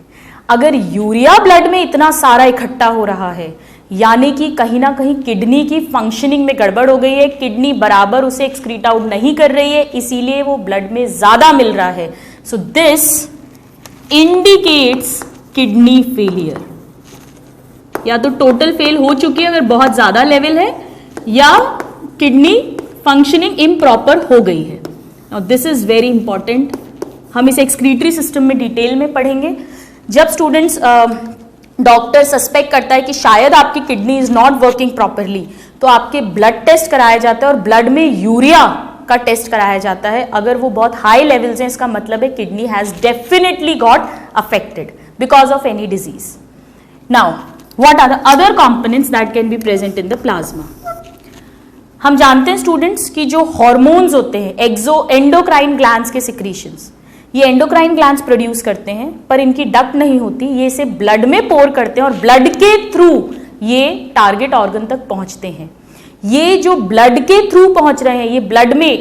अगर यूरिया ब्लड में इतना सारा इकट्ठा हो रहा है, यानी कि कहीं ना कहीं किडनी की फंक्शनिंग में गड़बड़ हो गई है, किडनी बराबर उसे एक्सक्रीट आउट नहीं कर रही है, इसीलिए वो ब्लड में ज्यादा मिल रहा है। So this indicates kidney failure. या तो टोटल फेल हो चुकी है अगर बहुत ज्यादा लेवल है, या किडनी फंक्शनिंग इम्प्रॉपर हो गई है। Now this is very important, हम इसे एक्सक्रीटरी सिस्टम में डिटेल में पढ़ेंगे। जब स्टूडेंट्स डॉक्टर सस्पेक्ट करता है कि शायद आपकी kidney is not working properly, तो आपके ब्लड टेस्ट कराया जाता है और ब्लड में यूरिया का टेस्ट कराया जाता है। अगर वो बहुत हाई लेवल्स हैं, इसका मतलब है kidney has definitely got affected because of any disease. Now what are the other components that can be present in the plasma? हम जानते हैं स्टूडेंट्स कि जो हॉर्मोन्स होते हैं, एंडोक्राइन ग्लैंड्स के सिक्रीशंस, ये एंडोक्राइन ग्लैंड्स प्रोड्यूस करते हैं, पर इनकी डक्ट नहीं होती, ये इसे ब्लड में पोर करते हैं और ब्लड के थ्रू ये टारगेट ऑर्गन तक पहुंचते हैं। ये जो ब्लड के थ्रू पहुंच रहे हैं, ये ब्लड में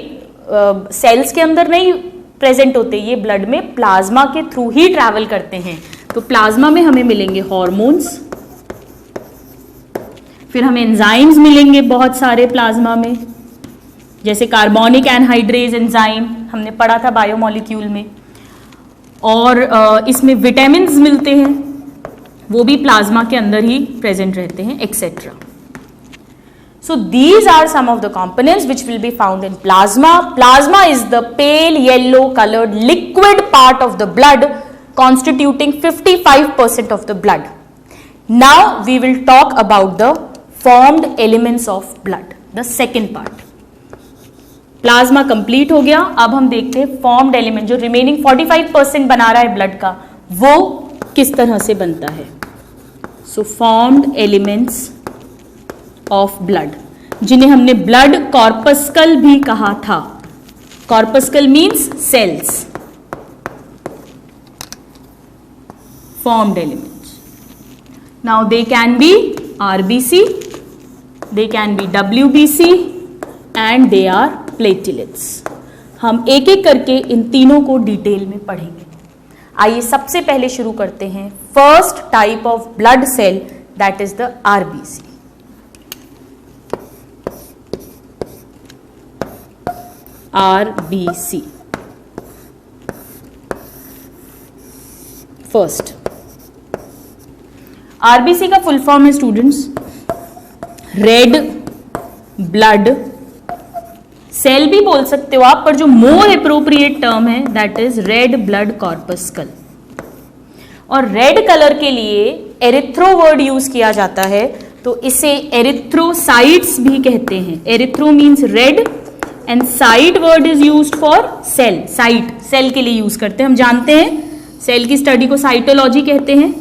सेल्स के अंदर नहीं प्रेजेंट होते, ये ब्लड में प्लाज्मा के थ्रू ही ट्रैवल करते हैं। तो प्लाज्मा में हमें मिलेंगे हॉर्मोन्स, फिर हमें एंजाइम्स मिलेंगे बहुत सारे प्लाज्मा में, जैसे कार्बोनिक एनहाइड्रेज एंजाइम हमने पढ़ा था बायोमोलिक्यूल में, और इसमें विटामिन्स मिलते हैं, वो भी प्लाज्मा के अंदर ही प्रेजेंट रहते हैं, etcetera. So these are some of the components which will be found in plasma. Plasma is the pale yellow coloured liquid part of the blood constituting 55% of the blood. Now we will talk about the formed elements of blood, the second part. Plasma complete हो गया, अब हम देखते हैं formed element, जो remaining 45% बना रहा है ब्लड का, वो किस तरह से बनता है। So formed elements of blood, जिन्हें हमने ब्लड कॉर्पस्कल भी कहा था। Corpuscle means cells. Formed elements. Now they can be RBC, they can be WBC and they are platelets. हम एक एक करके इन तीनों को डिटेल में पढ़ेंगे। आइए सबसे पहले शुरू करते हैं first type of blood cell, that is the RBC। RBC first. RBC का फुल फॉर्म है स्टूडेंट्स रेड ब्लड सेल भी बोल सकते हो आप, पर जो मोर एप्रोप्रिएट टर्म है that is red blood corpuscle. और रेड कलर के लिए एरिथ्रो वर्ड यूज किया जाता है, तो इसे एरिथ्रोसाइट्स भी कहते हैं। Erythro means red and cyte word is used for cell. Cyte cell के लिए यूज करते हैं, हम जानते हैं सेल की स्टडी को साइटोलॉजी कहते हैं।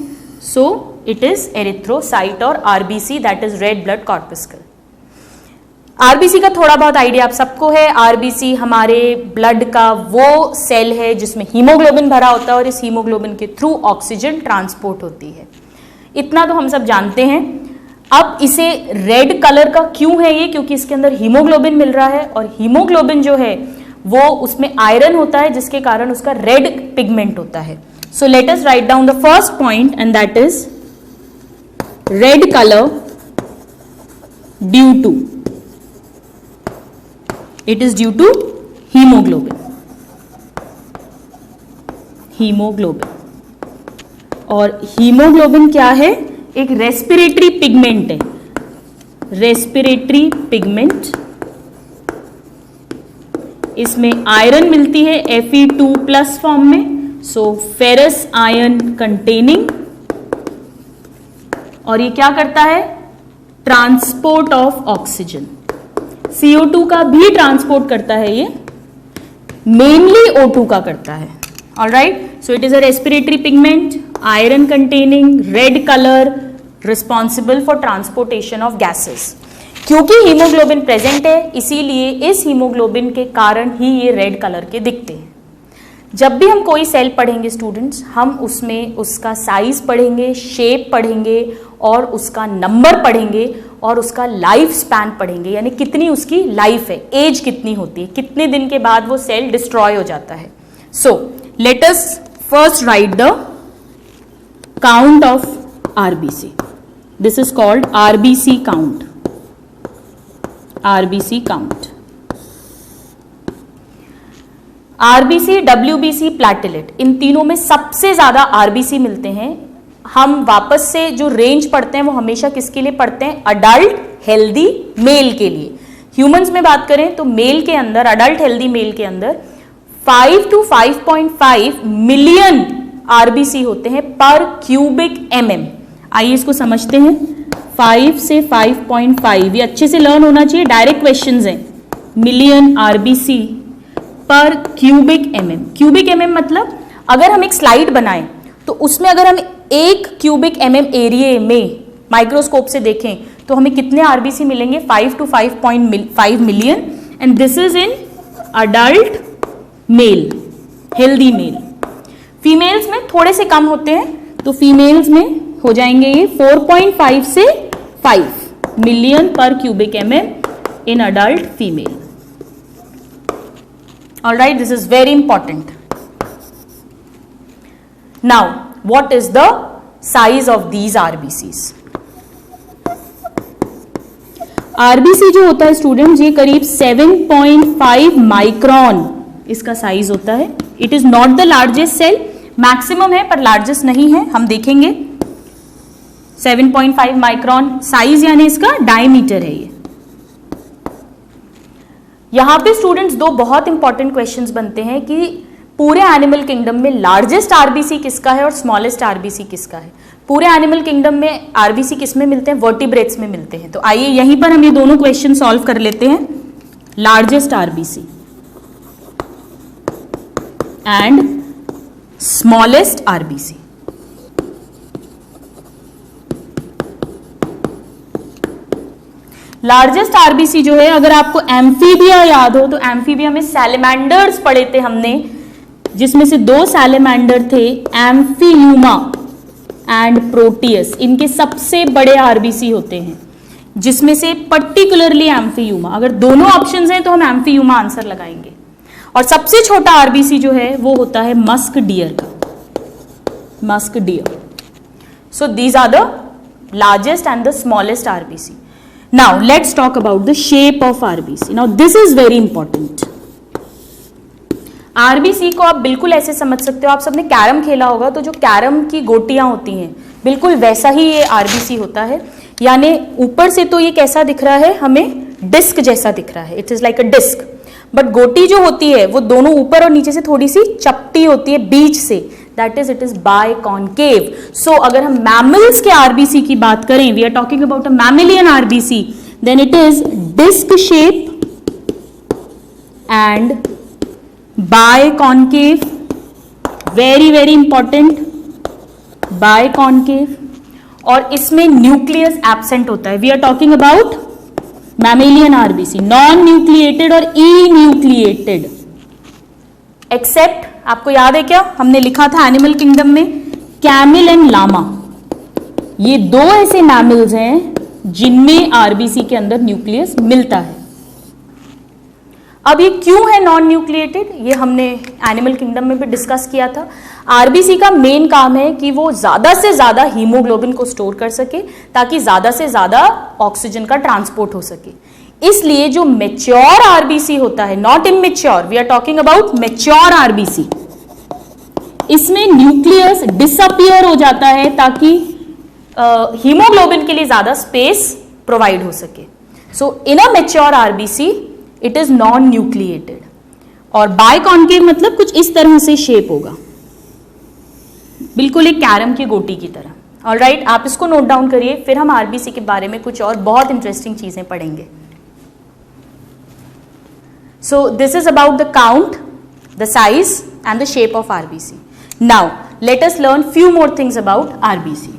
सो इट इज एरिथ्रोसाइट और RBC, that is red blood corpuscle. RBC का थोड़ा बहुत आइडिया आप सबको है। आरबीसी हमारे ब्लड का वो सेल है जिसमें हीमोग्लोबिन भरा होता है और इस हीमोग्लोबिन के थ्रू ऑक्सीजन ट्रांसपोर्ट होती है। इतना तो हम सब जानते हैं। अब इसे रेड कलर का क्यों है ये? क्योंकि इसके अंदर हीमोग्लोबिन मिल रहा है और हीमोग्लोबिन जो है वो उसमें आयरन होता है जिसके कारण उसका रेड पिगमेंट होता है। So let us write down the first point and that is red colour due to, it is due to hemoglobin, और हीमोग्लोबिन क्या है? एक रेस्पिरेटरी पिगमेंट है, रेस्पिरेटरी पिगमेंट। इसमें आयरन मिलती है Fe2+ फॉर्म में, सो फेरस आयरन कंटेनिंग, और ये क्या करता है? Transport of oxygen. CO2 का भी ट्रांसपोर्ट करता है ये, मेनली O2 का करता है। Alright, so it is a respiratory pigment, iron containing, red colour, responsible for transportation of gases. क्योंकि हीमोग्लोबिन प्रेजेंट है इसीलिए इस हीमोग्लोबिन के कारण ही ये रेड कलर के दिखते हैं। जब भी हम कोई सेल पढ़ेंगे स्टूडेंट्स, हम उसमें उसका साइज पढ़ेंगे, शेप पढ़ेंगे और उसका नंबर पढ़ेंगे और उसका लाइफ स्पैन पढ़ेंगे, यानी कितनी उसकी लाइफ है, एज कितनी होती है, कितने दिन के बाद वो सेल डिस्ट्रॉय हो जाता है। So let us first write the count of RBC. This is called RBC count, RBC count. RBC, WBC, platelet, इन तीनों में सबसे ज्यादा आरबीसी मिलते हैं। हम वापस से जो रेंज पढ़ते हैं वो हमेशा किसके लिए पढ़ते हैं? अडल्ट हेल्दी मेल के लिए। ह्यूमंस में बात करें तो मेल के अंदर, अडल्ट हेल्दी मेल के अंदर 5 to 5.5 मिलियन आरबीसी होते हैं पर क्यूबिक एमएम। आइए इसको समझते हैं। 5 से 5.5, ये अच्छे से लर्न होना चाहिए, डायरेक्ट क्वेश्चंस हैं। मिलियन आरबीसी पर क्यूबिक एमएम। क्यूबिक एमएम मतलब अगर हम एक स्लाइड बनाएं तो उसमें अगर हम 1 क्यूबिक एमएम एरिया में माइक्रोस्कोप से देखें तो हमें कितने आरबीसी मिलेंगे? 5 to 5.5 million, and this is in adult male, healthy male. Females में थोड़े से कम होते हैं, तो फीमेल्स में हो जाएंगे ये 4.5 से 5 मिलियन पर cubic MM in adult female. Alright, this is very important. Now, what is the size of these RBCs? RBC जो होता है स्टूडेंट, ये करीब 7.5 माइक्रॉन इसका साइज होता है। It is not the largest cell, maximum है पर लार्जेस्ट नहीं है, हम देखेंगे। 7.5 माइक्रॉन साइज यानी इसका डायमीटर है ये। यहां पे स्टूडेंट्स दो बहुत इंपॉर्टेंट क्वेश्चंस बनते हैं कि पूरे एनिमल किंगडम में लार्जेस्ट आरबीसी किसका है और स्मॉलेस्ट आरबीसी किसका है। पूरे एनिमल किंगडम में आरबीसी किस में मिलते हैं? वर्टिब्रेट्स में मिलते हैं। तो आइए यहीं पर हम ये दोनों क्वेश्चन सॉल्व कर लेते हैं। Largest RBC and smallest RBC. Largest RBC जो है, अगर आपको एम्फीबिया याद हो तो एम्फीबिया में सैलेमेंडर्स पढ़े थे हमने, जिसमें से 2 सैलेमेंडर थे, एम्फीयूमा एंड प्रोटियस। इनके सबसे बड़े आरबीसी होते हैं, जिसमें से पर्टिकुलरली एम्फीयूमा। अगर दोनों ऑप्शंस हैं तो हम एम्फीयूमा आंसर लगाएंगे। और सबसे छोटा आरबीसी जो है वो होता है मस्क डियर का, musk deer. So these are the largest and the smallest RBC. Now let's talk about the shape of RBC. Now this is very important. RBC को आप बिल्कुल ऐसे समझ सकते हो, आप सबने कैरम खेला होगा तो जो कैरम की गोटियां होती हैं बिल्कुल वैसा ही ये RBC होता है। यानी ऊपर से तो ये कैसा दिख रहा है, हमें डिस्क जैसा दिख रहा है, it is like a disc. But गोटी जो होती है वो दोनों ऊपर और नीचे से थोड़ी सी चपटी होती है बीच से, that is it is biconcave. So अगर हम मैमल्स के आरबीसी की बात करें, we are talking about a mammalian RBC, then it is disc shape and biconcave, very very important, biconcave. और इसमें न्यूक्लियस एब्सेंट होता है। We are talking about mammalian RBC, non nucleated और ई न्यूक्लिएटेड, एक्सेप्ट, आपको याद है क्या हमने लिखा था एनिमल किंगडम में, कैमिल एंड लामा, ये दो ऐसे मैमल्स हैं जिनमें आरबीसी के अंदर न्यूक्लियस मिलता है। अब ये क्यों है नॉन न्यूक्लिएटेड, ये हमने एनिमल किंगडम में भी डिस्कस किया था। आरबीसी का मेन काम है कि वो ज्यादा से ज्यादा हीमोग्लोबिन को स्टोर कर सके ताकि ज्यादा से ज्यादा ऑक्सीजन का ट्रांसपोर्ट हो सके। इसलिए जो मेच्योर आरबीसी होता है, not immature, we are talking about mature RBC, इसमें न्यूक्लियस डिसअपियर हो जाता है ताकि हीमोग्लोबिन के लिए ज्यादा स्पेस प्रोवाइड हो सके। So in a mature RBC it is non nucleated, और बाइकॉन्केव मतलब कुछ इस तरह से शेप होगा, बिल्कुल एक कैरम की गोटी की तरह। ऑलराइट, आप इसको नोट डाउन करिए, फिर हम आरबीसी के बारे में कुछ और बहुत इंटरेस्टिंग चीजें पढ़ेंगे। सो this is about the count, the size and the shape of RBC. Now let us learn few more things about RBC.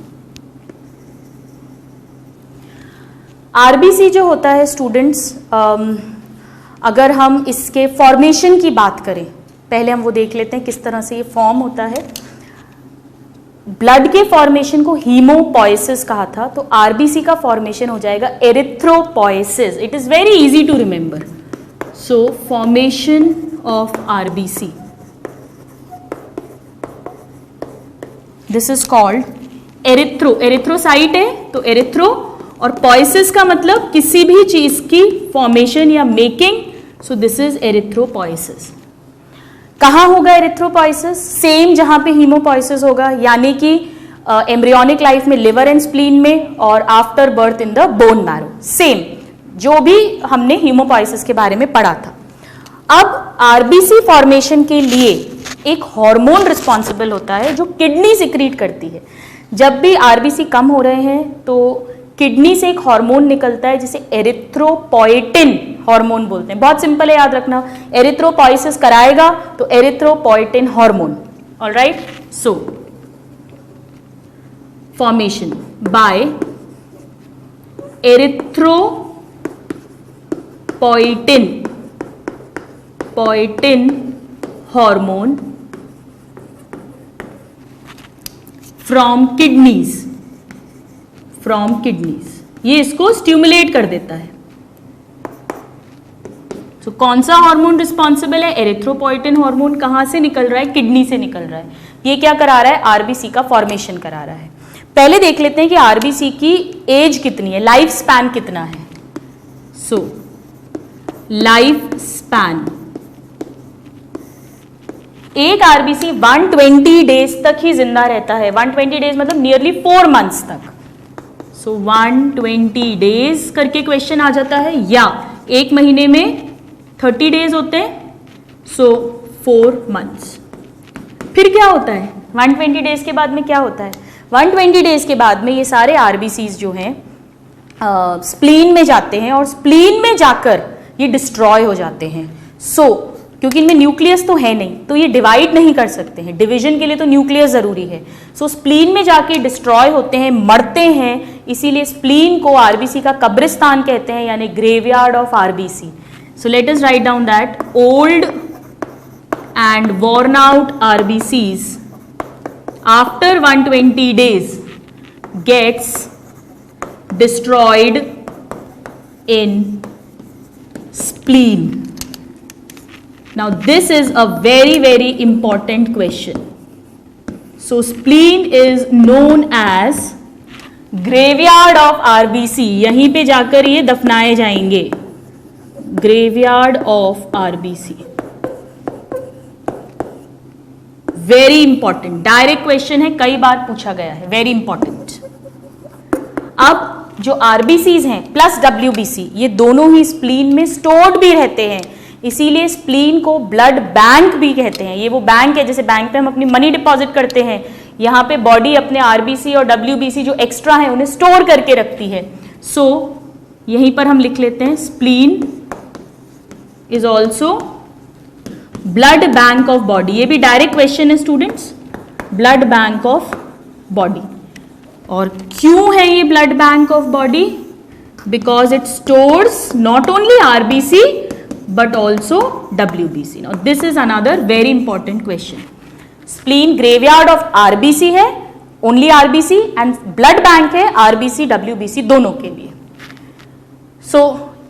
RBC जो होता है स्टूडेंट्स, अगर हम इसके फॉर्मेशन की बात करें, पहले हम वो देख लेते हैं किस तरह से ये फॉर्म होता है। ब्लड के फॉर्मेशन को हीमोपोइसिस कहा था, तो आरबीसी का फॉर्मेशन हो जाएगा erythropoiesis. It is very easy to remember. So formation of RBC, this is called erythro, erythrocyte है तो एरिथ्रो, और पोइसिस का मतलब किसी भी चीज की फॉर्मेशन या making, so this is erythropoiesis. कहां होगा एरिथ्रोपोइसिस? सेम जहां पे हीमोपोइसिस होगा, यानी कि एम्ब्रियोनिक लाइफ में लिवर एंड स्प्लीन में, और after birth in the bone marrow, same जो भी हमने हीमोपोइसिस के बारे में पढ़ा था। अब आरबीसी फॉर्मेशन के लिए एक हार्मोन रिस्पॉन्सिबल होता है जो किडनी सिक्रीट करती है। जब भी आरबीसी कम हो रहे हैं तो किडनी से एक हार्मोन निकलता है जिसे एरिथ्रोपोएटिन हार्मोन बोलते हैं। बहुत सिंपल है, याद रखना, एरिथ्रोपोइसिस कराएगा तो erythropoietin hormone. Alright, so formation by erythropoietin hormone from kidneys, ये इसको स्टिमुलेट कर देता है। तो कौन सा हार्मोन रिस्पॉन्सिबल है? Erythropoietin hormone. कहां से निकल रहा है? किडनी से निकल रहा है। ये क्या करा रहा है? आरबीसी का फॉर्मेशन करा रहा है। पहले देख लेते हैं कि आरबीसी की एज कितनी है, लाइफ स्पैन कितना है। सो लाइफ स्पैन, एक आरबीसी 120 डेज तक ही जिंदा रहता है। 120 डेज मतलब नियरली 4 मंथ्स तक। सो 120 डेज करके क्वेश्चन आ जाता है, या एक महीने में 30 डेज होते हैं, सो 4 मंथ्स। फिर क्या होता है 120 डेज के बाद में? क्या होता है 120 डेज के बाद में? ये सारे आरबीसीज जो हैं स्प्लीन में जाते हैं, और स्प्लीन में जाकर ये डिस्ट्रॉय हो जाते हैं। सो क्योंकि इनमें न्यूक्लियस तो है नहीं, तो ये डिवाइड नहीं कर सकते हैं। डिवीजन के लिए तो न्यूक्लियस जरूरी है। सो स्प्लीन में जाके डिस्ट्रॉय होते हैं, मरते हैं। इसीलिए स्प्लीन को आरबीसी का कब्रिस्तान कहते हैं, यानी graveyard of RBC. So let us write down that old and worn out RBCs after 120 days gets destroyed in spleen. Now this is a very important question. So spleen is known as graveyard of RBC. यहीं पे जाकर ये दफनाए जाएंगे, graveyard of RBC. Very important, direct question है, कई बार पूछा गया है, वेरी इंपॉर्टेंट। अब जो आरबीसीज हैं प्लस डब्ल्यूबीसी, ये दोनों ही स्प्लीन में स्टोर्ड भी रहते हैं, इसीलिए स्प्लीन को ब्लड बैंक भी कहते हैं। ये वो बैंक है जैसे बैंक पे हम अपनी मनी डिपॉजिट करते हैं, यहाँ पे बॉडी अपने आरबीसी और डब्ल्यूबीसी जो एक्स्ट्रा है उन्हें स्टोर करके रखती है। सो यहीं पर हम लिख लेते हैं spleen is also blood bank of body. ये भी डायरेक्ट क्वेश्चन है students, blood bank of body. और क्यों है ये blood bank of body? because it stores not only RBC but also WBC. Now this is another very important question. Spleen graveyard of RBC है, only RBC, and blood bank है RBC WBC दोनों के लिए. So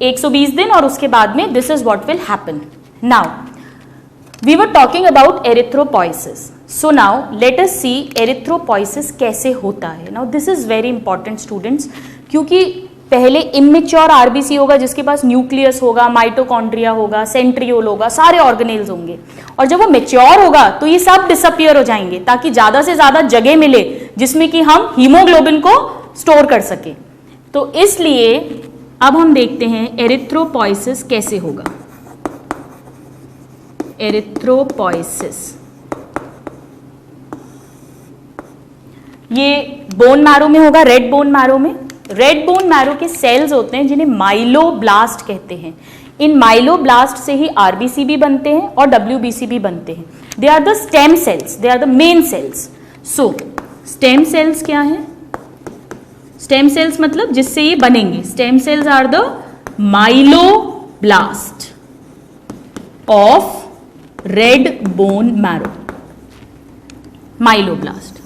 120 दिन और उसके बाद में this is what will happen. Now we were talking about erythropoiesis. So now let us see erythropoiesis कैसे होता है. Now this is very important students, क्योंकि पहले इमेच्योर आरबीसी होगा जिसके पास न्यूक्लियस होगा, माइटोकॉन्ड्रिया होगा, सेंट्रियोल होगा, सारे ऑर्गेनेल्स होंगे, और जब वो मेच्योर होगा तो ये सब डिसअपियर हो जाएंगे ताकि ज्यादा से ज्यादा जगह मिले जिसमें कि हम हीमोग्लोबिन को स्टोर कर सके. तो इसलिए अब हम देखते हैं एरिथ्रोपोइसिस कैसे होगा. एरिथ्रोपोइसिस ये बोन मैरो में होगा, रेड बोन मैरो में. रेड बोन मैरो के सेल्स होते हैं जिन्हें माइलोब्लास्ट कहते हैं. इन माइलोब्लास्ट से ही आरबीसी भी बनते हैं और डब्ल्यूबीसी भी बनते हैं. They are the stem cells, they are the main cells. So stem cells क्या है? स्टेम सेल्स मतलब जिससे ये बनेंगे. Stem cells are the myeloblast of red bone marrow. Myeloblast.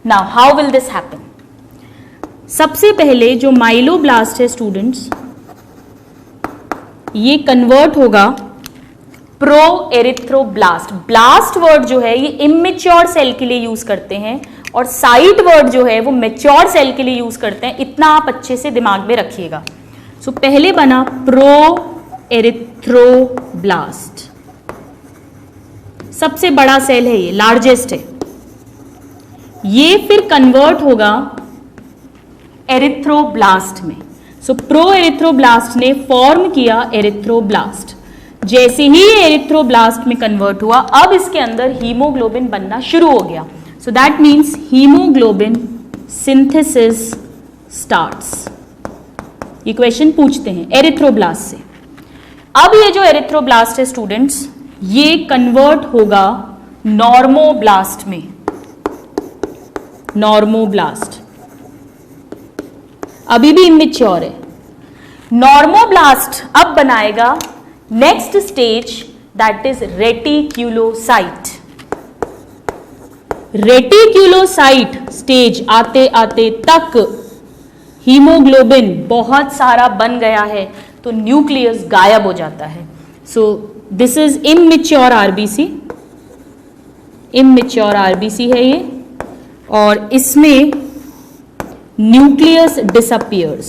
Now how will this happen? सबसे पहले जो माइलोब्लास्ट है स्टूडेंट्स, ये कन्वर्ट होगा प्रो एरिथ्रोब्लास्ट. ब्लास्ट वर्ड जो है ये इमेच्योर सेल के लिए यूज करते हैं और साइट वर्ड जो है वो मैच्योर सेल के लिए यूज करते हैं. इतना आप अच्छे से दिमाग में रखिएगा. सो पहले बना प्रो एरिथ्रोब्लास्ट. सबसे बड़ा सेल है ये, लार्जेस्ट है. ये फिर कन्वर्ट होगा एरिथ्रोब्लास्ट में. सो प्रो एरिथ्रोब्लास्ट ने फॉर्म किया एरिथ्रोब्लास्ट. जैसे ही ये एरिथ्रोब्लास्ट में कन्वर्ट हुआ, अब इसके अंदर हीमोग्लोबिन बनना शुरू हो गया. So that means haemoglobin synthesis starts. ये क्वेश्चन पूछते हैं एरिथ्रोब्लास्ट से. अब ये जो एरिथ्रोब्लास्ट है स्टूडेंट्स, ये कन्वर्ट होगा नॉर्मोब्लास्ट में. नॉर्मोब्लास्ट अभी भी इमेच्योर है. नॉर्मोब्लास्ट अब बनाएगा next stage, that is reticulocyte. Reticulocyte stage आते आते तक हीमोग्लोबिन बहुत सारा बन गया है तो न्यूक्लियस गायब हो जाता है. सो this is immature RBC. Immature RBC है ये, और इसमें nucleus disappears.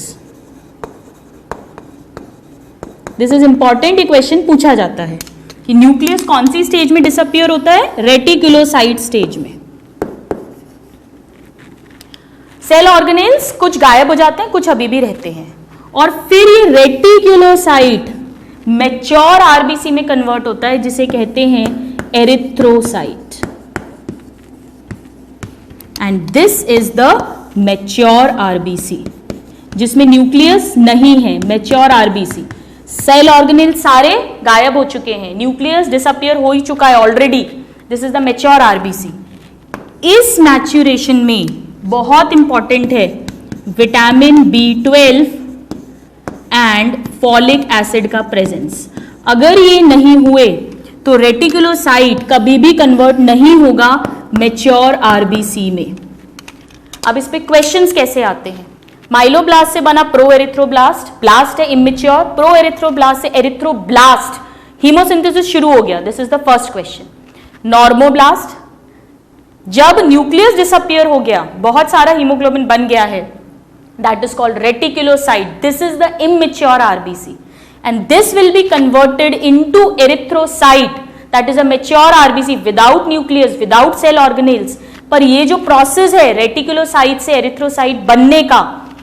This is important. ये क्वेश्चन पूछा जाता है कि न्यूक्लियस कौन सी स्टेज में डिसअपियर होता है? रेटिक्यूलोसाइट स्टेज में. सेल ऑर्गेनेल्स कुछ गायब हो जाते हैं, कुछ अभी भी रहते हैं, और फिर ये रेटिक्यूलोसाइट मैच्योर आरबीसी में कन्वर्ट होता है जिसे कहते हैं erythrocyte. And this is the mature RBC जिसमें न्यूक्लियस नहीं है. Mature RBC. सेल ऑर्गेनेल सारे गायब हो चुके हैं, न्यूक्लियस डिसअपियर हो ही चुका है already. This is the mature RBC. इस मैच्यूरेशन में बहुत इंपॉर्टेंट है vitamin B12 and folic acid का प्रेजेंस. अगर ये नहीं हुए तो रेटिकुलोसाइट कभी भी कन्वर्ट नहीं होगा मैच्योर आरबीसी में. अब इस पे क्वेश्चंस कैसे आते हैं? माइलोब्लास्ट से बना प्रो एरिथ्रोब्लास्ट. ब्लास्ट है इमेच्योर. प्रो एरिथ्रोब्लास्ट से एरिथ्रोब्लास्ट, हीमोसिंथेसिस शुरू हो गया. This is the first question. Normoblast, जब न्यूक्लियस डिसअपियर हो गया, बहुत सारा हीमोग्लोबिन बन गया है, that is called reticulocyte. This is the immature RBC and this will be converted into erythrocyte, that is a mature RBC without nucleus, without cell organelles. पर ये जो प्रोसेस है रेटिकुलोसाइट से एरिथ्रोसाइट बनने का,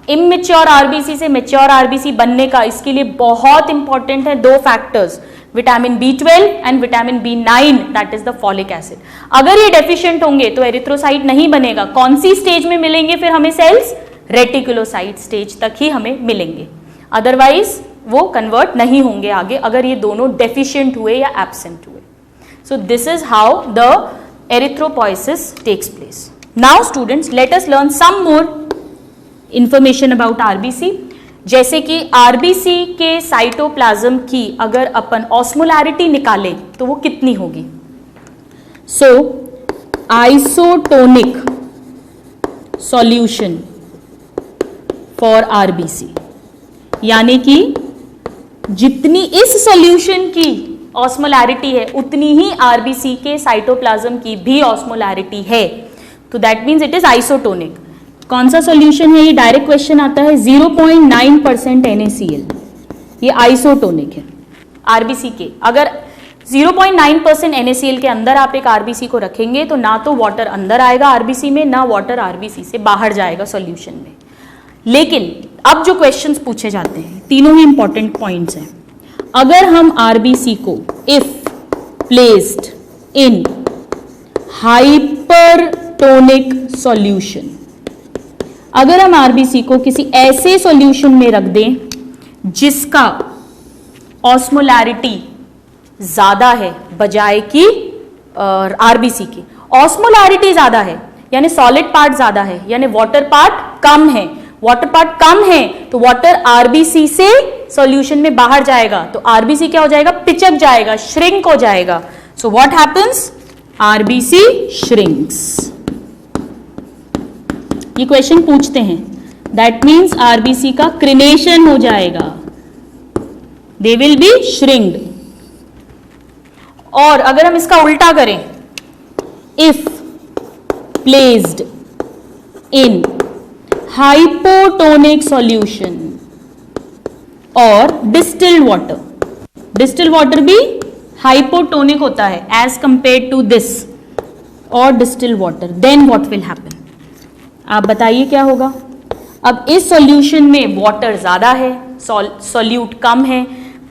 इमेच्योर आरबीसी से mature RBC बनने का, इसके लिए बहुत इंपॉर्टेंट है दो factors, vitamin B12 and vitamin B9, that is the folic acid. अगर ये डेफिशिएंट होंगे तो एरिथ्रोसाइट नहीं बनेगा. कौन सी स्टेज में मिलेंगे फिर हमें सेल्स? रेटिकुलोसाइट स्टेज तक ही हमें मिलेंगे, अदरवाइज वो कन्वर्ट नहीं होंगे आगे, अगर ये दोनों डेफिशिएंट हुए या एब्सेंट हुए. So this is how the erythropoiesis takes place. Now students, let us learn some more information about RBC. जैसे कि आरबीसी के साइटोप्लाज्म की अगर अपन ऑस्मोलैरिटी निकाले तो वो कितनी होगी? सो आइसोटोनिक सॉल्यूशन फॉर आरबीसी, यानी कि जितनी इस सॉल्यूशन की ऑस्मोलैरिटी है उतनी ही आरबीसी के साइटोप्लाज्म की भी ऑस्मोलैरिटी है, तो that means it is isotonic. कौन सा सॉल्यूशन है? ये डायरेक्ट क्वेश्चन आता है। 0.9% NaCl, ये आइसोटोनिक है आरबीसी के। अगर 0.9% NaCl के अंदर आप एक आरबीसी को रखेंगे तो ना तो वाटर अंदर आएगा आरबीसी में, ना वाटर आरबीसी से बाहर जाएगा सॉल्यूशन में। लेकिन अब जो क्वेश्चंस पूछे जाते हैं तीनों ही इंपॉर्टेंट पॉइंट्स हैं। अगर हम आरबीसी को if placed in hypertonic solution, अगर हम आरबीसी को किसी ऐसे सॉल्यूशन में रख दें जिसका ऑस्मोलैरिटी ज्यादा है बजाय कि आरबीसी की, ऑस्मोलैरिटी ज्यादा है यानी सॉलिड पार्ट ज्यादा है यानी वाटर पार्ट कम है, वाटर पार्ट कम है तो वाटर आरबीसी से सॉल्यूशन में बाहर जाएगा, तो आरबीसी क्या हो जाएगा? पिचक जाएगा, श्रिंक हो जाएगा। So what happens? RBC shrinks. ये क्वेश्चन पूछते हैं, दैट मीन्स आरबीसी का क्रिनेशन हो जाएगा, दे विल बी श्रिंक्ड। और अगर हम इसका उल्टा करें, if placed in hypotonic solution और डिस्टिल्ड वाटर, डिस्टिल्ड वाटर भी हाइपोटोनिक होता है एज कंपेयर टू दिस, और distilled water, then what will happen? आप बताइए क्या होगा? अब इस सॉल्यूशन में वाटर ज्यादा है, सॉल्यूट कम है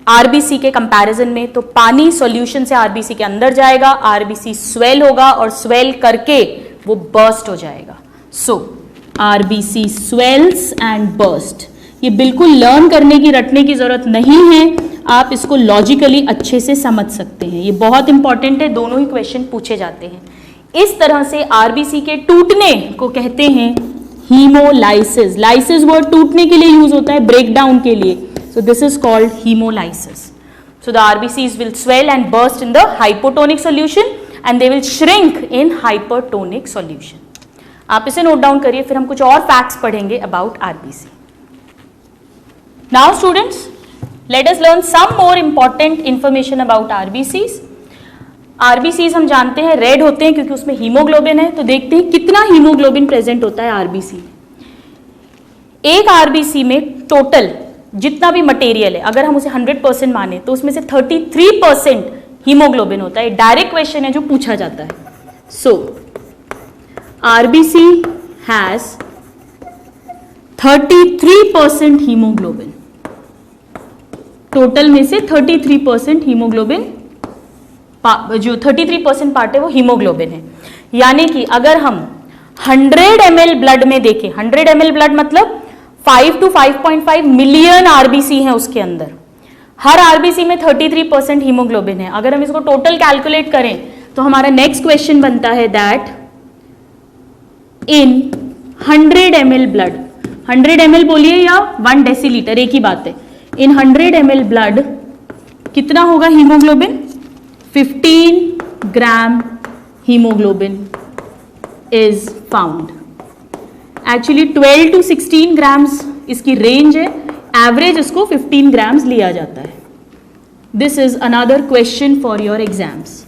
आरबीसी के कंपैरिजन में, तो पानी सॉल्यूशन से आरबीसी के अंदर जाएगा, आरबीसी स्वेल होगा और स्वेल करके वो बर्स्ट हो जाएगा। सो आरबीसी स्वेल्स एंड बर्स्ट। ये बिल्कुल लर्न करने की, रटने की जरूरत नहीं है, आप इसको लॉजिकली अच्छे से समझ सकते हैं। ये बहुत इंपॉर्टेंट है, दोनों ही क्वेश्चन पूछे जाते हैं। इस तरह से आरबीसी के टूटने को कहते हैं हीमोलाइसिस। लाइसिस वर्ड टूटने के लिए यूज होता है, ब्रेकडाउन के लिए। So this is called haemolysis. So the RBCs will swell and burst in the hypotonic solution and they will shrink in hypertonic solution. आप इसे नोट डाउन करिए, फिर हम कुछ और फैक्ट्स पढ़ेंगे about RBC. Now students, let us learn some more important information about RBCs. RBCs हम जानते हैं रेड होते हैं क्योंकि उसमें हीमोग्लोबिन है, तो देखते हैं कितना हीमोग्लोबिन प्रेजेंट होता है आरबीसी में। एक आरबीसी में टोटल जितना भी मटेरियल है, अगर हम उसे 100% माने तो उसमें से 33% हीमोग्लोबिन होता है। डायरेक्ट क्वेश्चन है जो पूछा जाता है। सो आरबीसी हैज 33% हीमोग्लोबिन, टोटल में से 33% हीमोग्लोबिन, जो 33% पार्ट है वो हीमोग्लोबिन है। यानी कि अगर हम 100 ml ब्लड में देखें, 100 ml ब्लड मतलब 5 to 5.5 मिलियन आरबीसी हैं उसके अंदर, हर आरबीसी में 33% हीमोग्लोबिन है। अगर हम इसको टोटल कैलकुलेट करें तो हमारा नेक्स्ट क्वेश्चन बनता है that in 100 ml blood, 100 ml बोलिए या 1 डेसीलीटर, एक ही बात है। इन 100 ml ब्लड कितना होगा haemoglobin? 15 gram haemoglobin is found. Actually 12 to 16 grams इसकी रेंज है, एवरेज इसको 15 ग्राम्स लिया जाता है। This is another question for your exams.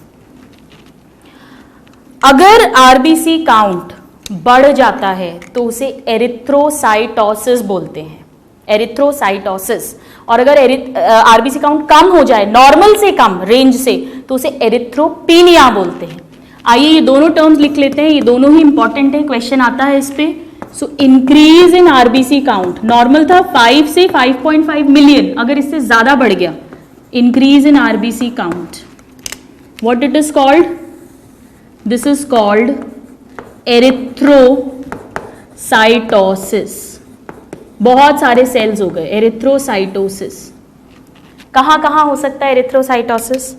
अगर आरबीसी काउंट बढ़ जाता है तो उसे एरिथ्रोसाइटोसिस बोलते हैं, एरिथ्रोसाइटोसिस। और अगर आरबीसी काउंट कम हो जाए, नॉर्मल से कम रेंज से, तो उसे एरिथ्रोपीनिया बोलते हैं। आइए ये दोनों टर्म्स लिख लेते हैं, ये दोनों ही इंपॉर्टेंट है, क्वेश्चन आता है इस पे। So increase in RBC count, normal था 5 से 5.5 मिलियन, अगर इससे ज्यादा बढ़ गया, increase in RBC count, what it is called? This is called erythrocytosis. बहुत सारे सेल्स हो गए, एरिथ्रोसाइटोसिस। कहाँ कहाँ हो सकता है एरिथ्रोसाइटोसिस?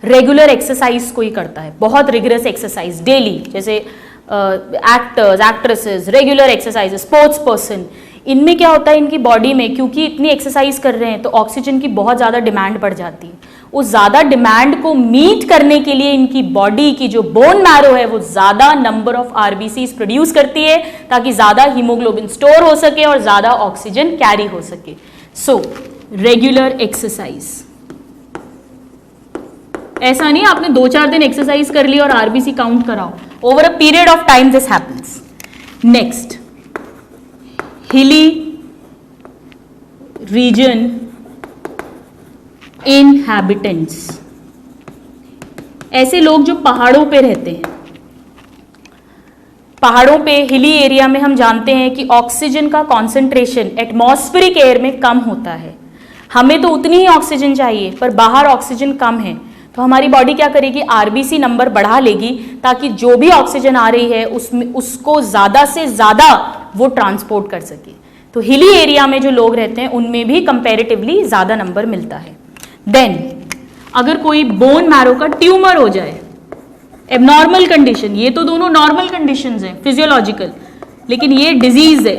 रेगुलर एक्सरसाइज कोई करता है, बहुत रिगरस एक्सरसाइज डेली, जैसे actors, actresses, regular exercise, sports person, इनमें क्या होता है, इनकी बॉडी में क्योंकि इतनी एक्सरसाइज कर रहे हैं तो ऑक्सीजन की बहुत ज़्यादा डिमांड बढ़ जाती है। उस ज़्यादा डिमांड को मीट करने के लिए इनकी बॉडी की जो बोन मैरो है वो ज़्यादा नंबर ऑफ आरबीसीज प्रोड्यूस करती है ताकि ज़्यादा हीमोग्लोबिन स्टोर हो सके और ज़्यादा ऑक्सीजन कैरी हो सके। सो रेगुलर एक्सरसाइज, ऐसा नहीं आपने 2-4 दिन एक्सरसाइज कर ली और आरबीसी काउंट कराओ, over a period of time this happens. Next, hilly region inhabitants, ऐसे लोग जो पहाड़ों पे रहते हैं। पहाड़ों पे हिली एरिया में हम जानते हैं कि ऑक्सीजन का कॉन्सेंट्रेशन एटमॉस्फेरिक एयर में कम होता है। हमें तो उतनी ही ऑक्सीजन चाहिए पर बाहर ऑक्सीजन कम है, तो हमारी बॉडी क्या करेगी, आरबीसी नंबर बढ़ा लेगी ताकि जो भी ऑक्सीजन आ रही है उसमें उसको ज़्यादा से ज़्यादा वो ट्रांसपोर्ट कर सके। तो हिली एरिया में जो लोग रहते हैं उनमें भी कंपैरेटिवली ज़्यादा नंबर मिलता है। देन अगर कोई बोन मैरो का ट्यूमर हो जाए, एबनॉर्मल कंडीशन, ये तो दोनों नॉर्मल कंडीशंस हैं फिजियोलॉजिकल, लेकिन ये डिजीज है,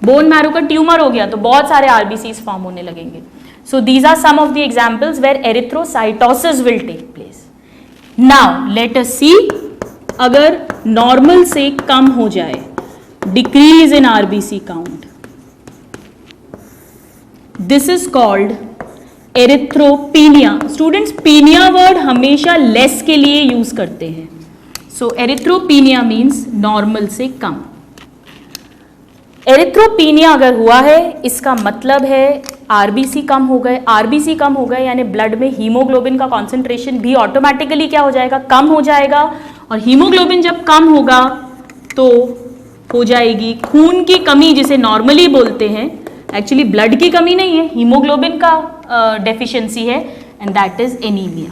बोन मैरो का ट्यूमर हो गया तो बहुत सारे आरबीसीज फॉर्म होने लगेंगे। So these are some of the examples where erythrocytosis will take place. Now let us see, अगर नॉर्मल से कम हो जाए, decrease in RBC count, this is called erythropenia. Students, penia word हमेशा लेस के लिए यूज करते हैं। सो एरिथ्रोपीनिया मीन्स नॉर्मल से कम। एरिथ्रोपीनिया अगर हुआ है इसका मतलब है आरबीसी कम हो गए। आरबीसी कम हो गए यानी ब्लड में हीमोग्लोबिन का कॉन्सेंट्रेशन भी ऑटोमेटिकली क्या हो जाएगा, कम हो जाएगा। और हीमोग्लोबिन जब कम होगा तो हो जाएगी खून की कमी, जिसे नॉर्मली बोलते हैं। एक्चुअली ब्लड की कमी नहीं है, हीमोग्लोबिन का डेफिशिएंसी है, एंड दैट इज एनीमिया,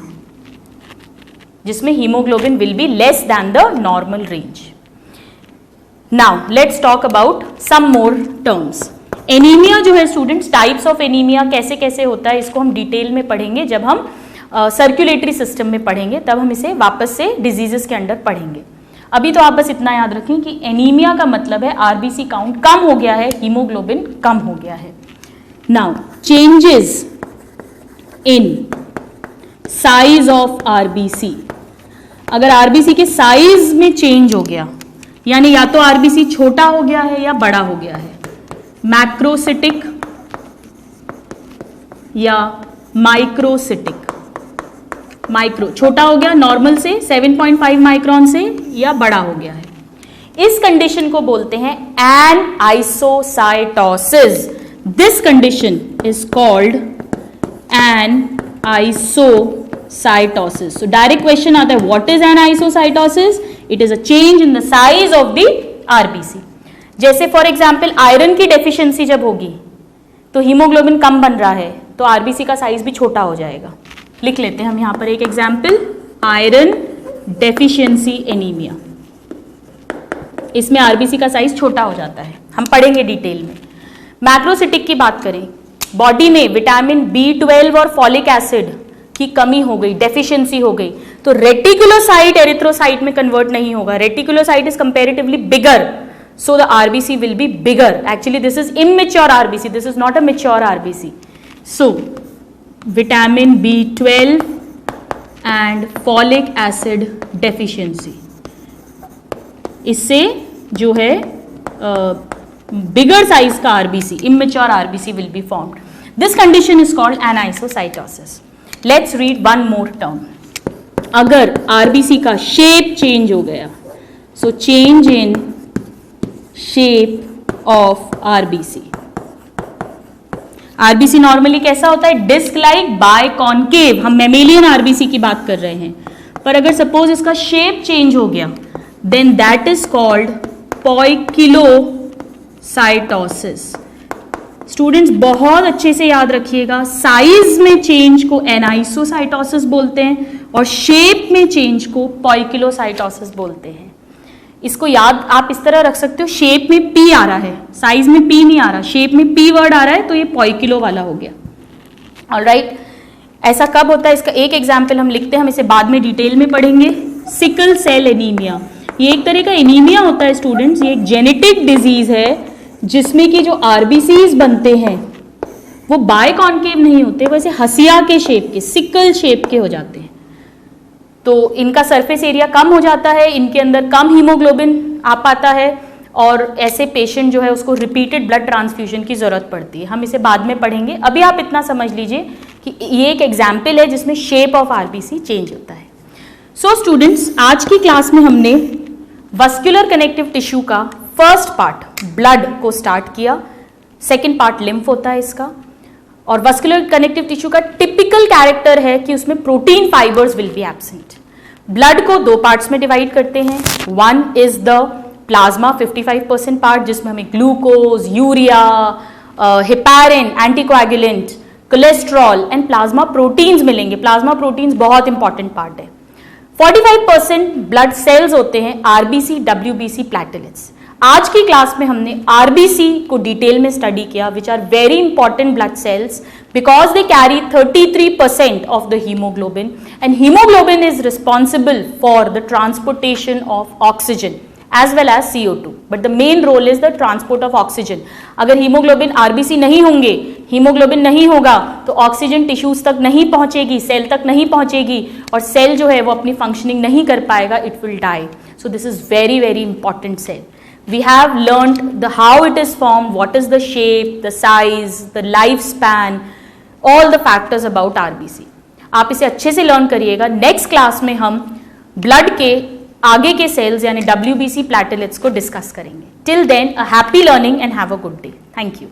जिसमें haemoglobin will be less than the normal range. Now let's talk about some more terms. Anaemia जो है स्टूडेंट्स, टाइप्स ऑफ एनीमिया कैसे कैसे होता है इसको हम डिटेल में पढ़ेंगे जब हम सर्कुलेटरी सिस्टम में पढ़ेंगे, तब हम इसे वापस से डिजीजेस के अंडर पढ़ेंगे। अभी तो आप बस इतना याद रखें कि एनीमिया का मतलब है आरबीसी काउंट कम हो गया है, हीमोग्लोबिन कम हो गया है। Now changes in size of RBC, अगर आरबीसी के साइज में चेंज हो गया, यानी या तो आरबीसी छोटा हो गया है या बड़ा हो गया है, मैक्रोसिटिक या माइक्रोसिटिक। माइक्रो छोटा हो गया नॉर्मल से 7.5 माइक्रोन से, या बड़ा हो गया है, इस कंडीशन को बोलते हैं anisocytosis. This condition is called anisocytosis. So direct question आता है, what is anisocytosis? It is a change in the size of the RBC. जैसे फॉर एग्जाम्पल आयरन की डेफिशिएंसी जब होगी तो हीमोग्लोबिन कम बन रहा है तो आरबीसी का साइज भी छोटा हो जाएगा। लिख लेते हैं हम यहां पर एक एग्जाम्पल, आयरन डेफिशिएंसी एनीमिया। इसमें आरबीसी का साइज छोटा हो जाता है, हम पढ़ेंगे डिटेल में। मैक्रोसिटिक की बात करें, बॉडी में विटामिन B12 और फॉलिक एसिड की कमी हो गई, डेफिशिएंसी हो गई, तो रेटिकुलोसाइट एरिथ्रोसाइट में कन्वर्ट नहीं होगा। Reticulocyte is comparatively bigger, so the RBC will be bigger. Actually this is immature RBC, this is not a mature RBC. So vitamin B12 and folic acid deficiency, इससे जो है bigger size का RBC, immature RBC will be formed. This condition is called anisocytosis. Let's read one more term. अगर RBC का shape change हो गया, so change in shape of RBC. RBC normally कैसा होता है, डिस्क लाइक बाइकॉन्केव, हम mammalian RBC की बात कर रहे हैं, पर अगर सपोज इसका शेप चेंज हो गया then that is called poikilocytosis. Students बहुत अच्छे से याद रखिएगा, साइज में चेंज को एनाइसोसाइटोसिस बोलते हैं और शेप में चेंज को पोइकिलोसाइटोसिस बोलते हैं। इसको याद आप इस तरह रख सकते हो, शेप में P आ रहा है, साइज में P नहीं आ रहा, शेप में P वर्ड आ रहा है, तो ये पोइकिलो वाला हो गया। ऑलराइट, ऐसा कब होता है, इसका एक एग्जाम्पल हम लिखते हैं, हम इसे बाद में डिटेल में पढ़ेंगे। सिकल सेल एनीमिया, ये एक तरह का एनीमिया होता है स्टूडेंट्स, ये एक जेनेटिक डिजीज है जिसमें कि जो आरबीसीज बनते हैं वो बाय कॉन्केव नहीं होते, वैसे हसिया के शेप के, सिकल शेप के हो जाते हैं। तो इनका सरफेस एरिया कम हो जाता है, इनके अंदर कम हीमोग्लोबिन आ पाता है और ऐसे पेशेंट जो है उसको रिपीटेड ब्लड ट्रांसफ्यूजन की जरूरत पड़ती है। हम इसे बाद में पढ़ेंगे, अभी आप इतना समझ लीजिए कि ये एक एग्जाम्पल है जिसमें शेप ऑफ आरबीसी चेंज होता है। सो स्टूडेंट्स, आज की क्लास में हमने वस्कुलर कनेक्टिव टिश्यू का फर्स्ट पार्ट ब्लड को स्टार्ट किया, सेकेंड पार्ट लिम्फ होता है इसका। और वस्कुलर कनेक्टिव टिश्यू का टिपिकल कैरेक्टर है कि उसमें protein fibres will be absent. Blood को दो पार्ट्स में डिवाइड करते हैं, one is the plasma 55% part जिसमें हमें glucose, urea, heparin, anticoagulant, cholesterol and plasma proteins मिलेंगे। प्लाज्मा प्रोटीन्स बहुत इंपॉर्टेंट पार्ट है। 45% ब्लड सेल्स होते हैं आरबीसी, डब्ल्यूबीसी, प्लेटलेट्स। आज की क्लास में हमने आरबीसी को डिटेल में स्टडी किया, which are very important blood cells because they carry 33% of the haemoglobin and haemoglobin is responsible for the transportation of oxygen as well as CO2, but the main role is the transport of oxygen. अगर haemoglobin RBC नहीं होंगे, haemoglobin नहीं होगा तो oxygen tissues तक नहीं पहुंचेगी, cell तक नहीं पहुंचेगी और सेल जो है वो अपनी फंक्शनिंग नहीं कर पाएगा, it will die. So this is very very important cell. We have learned the how it is formed, what is the shape, the size, the lifespan, all the factors about RBC. आप इसे अच्छे से learn करिएगा। Next class में हम blood के आगे के सेल्स यानी WBC प्लेटलेट्स को डिस्कस करेंगे। Till then a happy learning and have a good day. Thank you.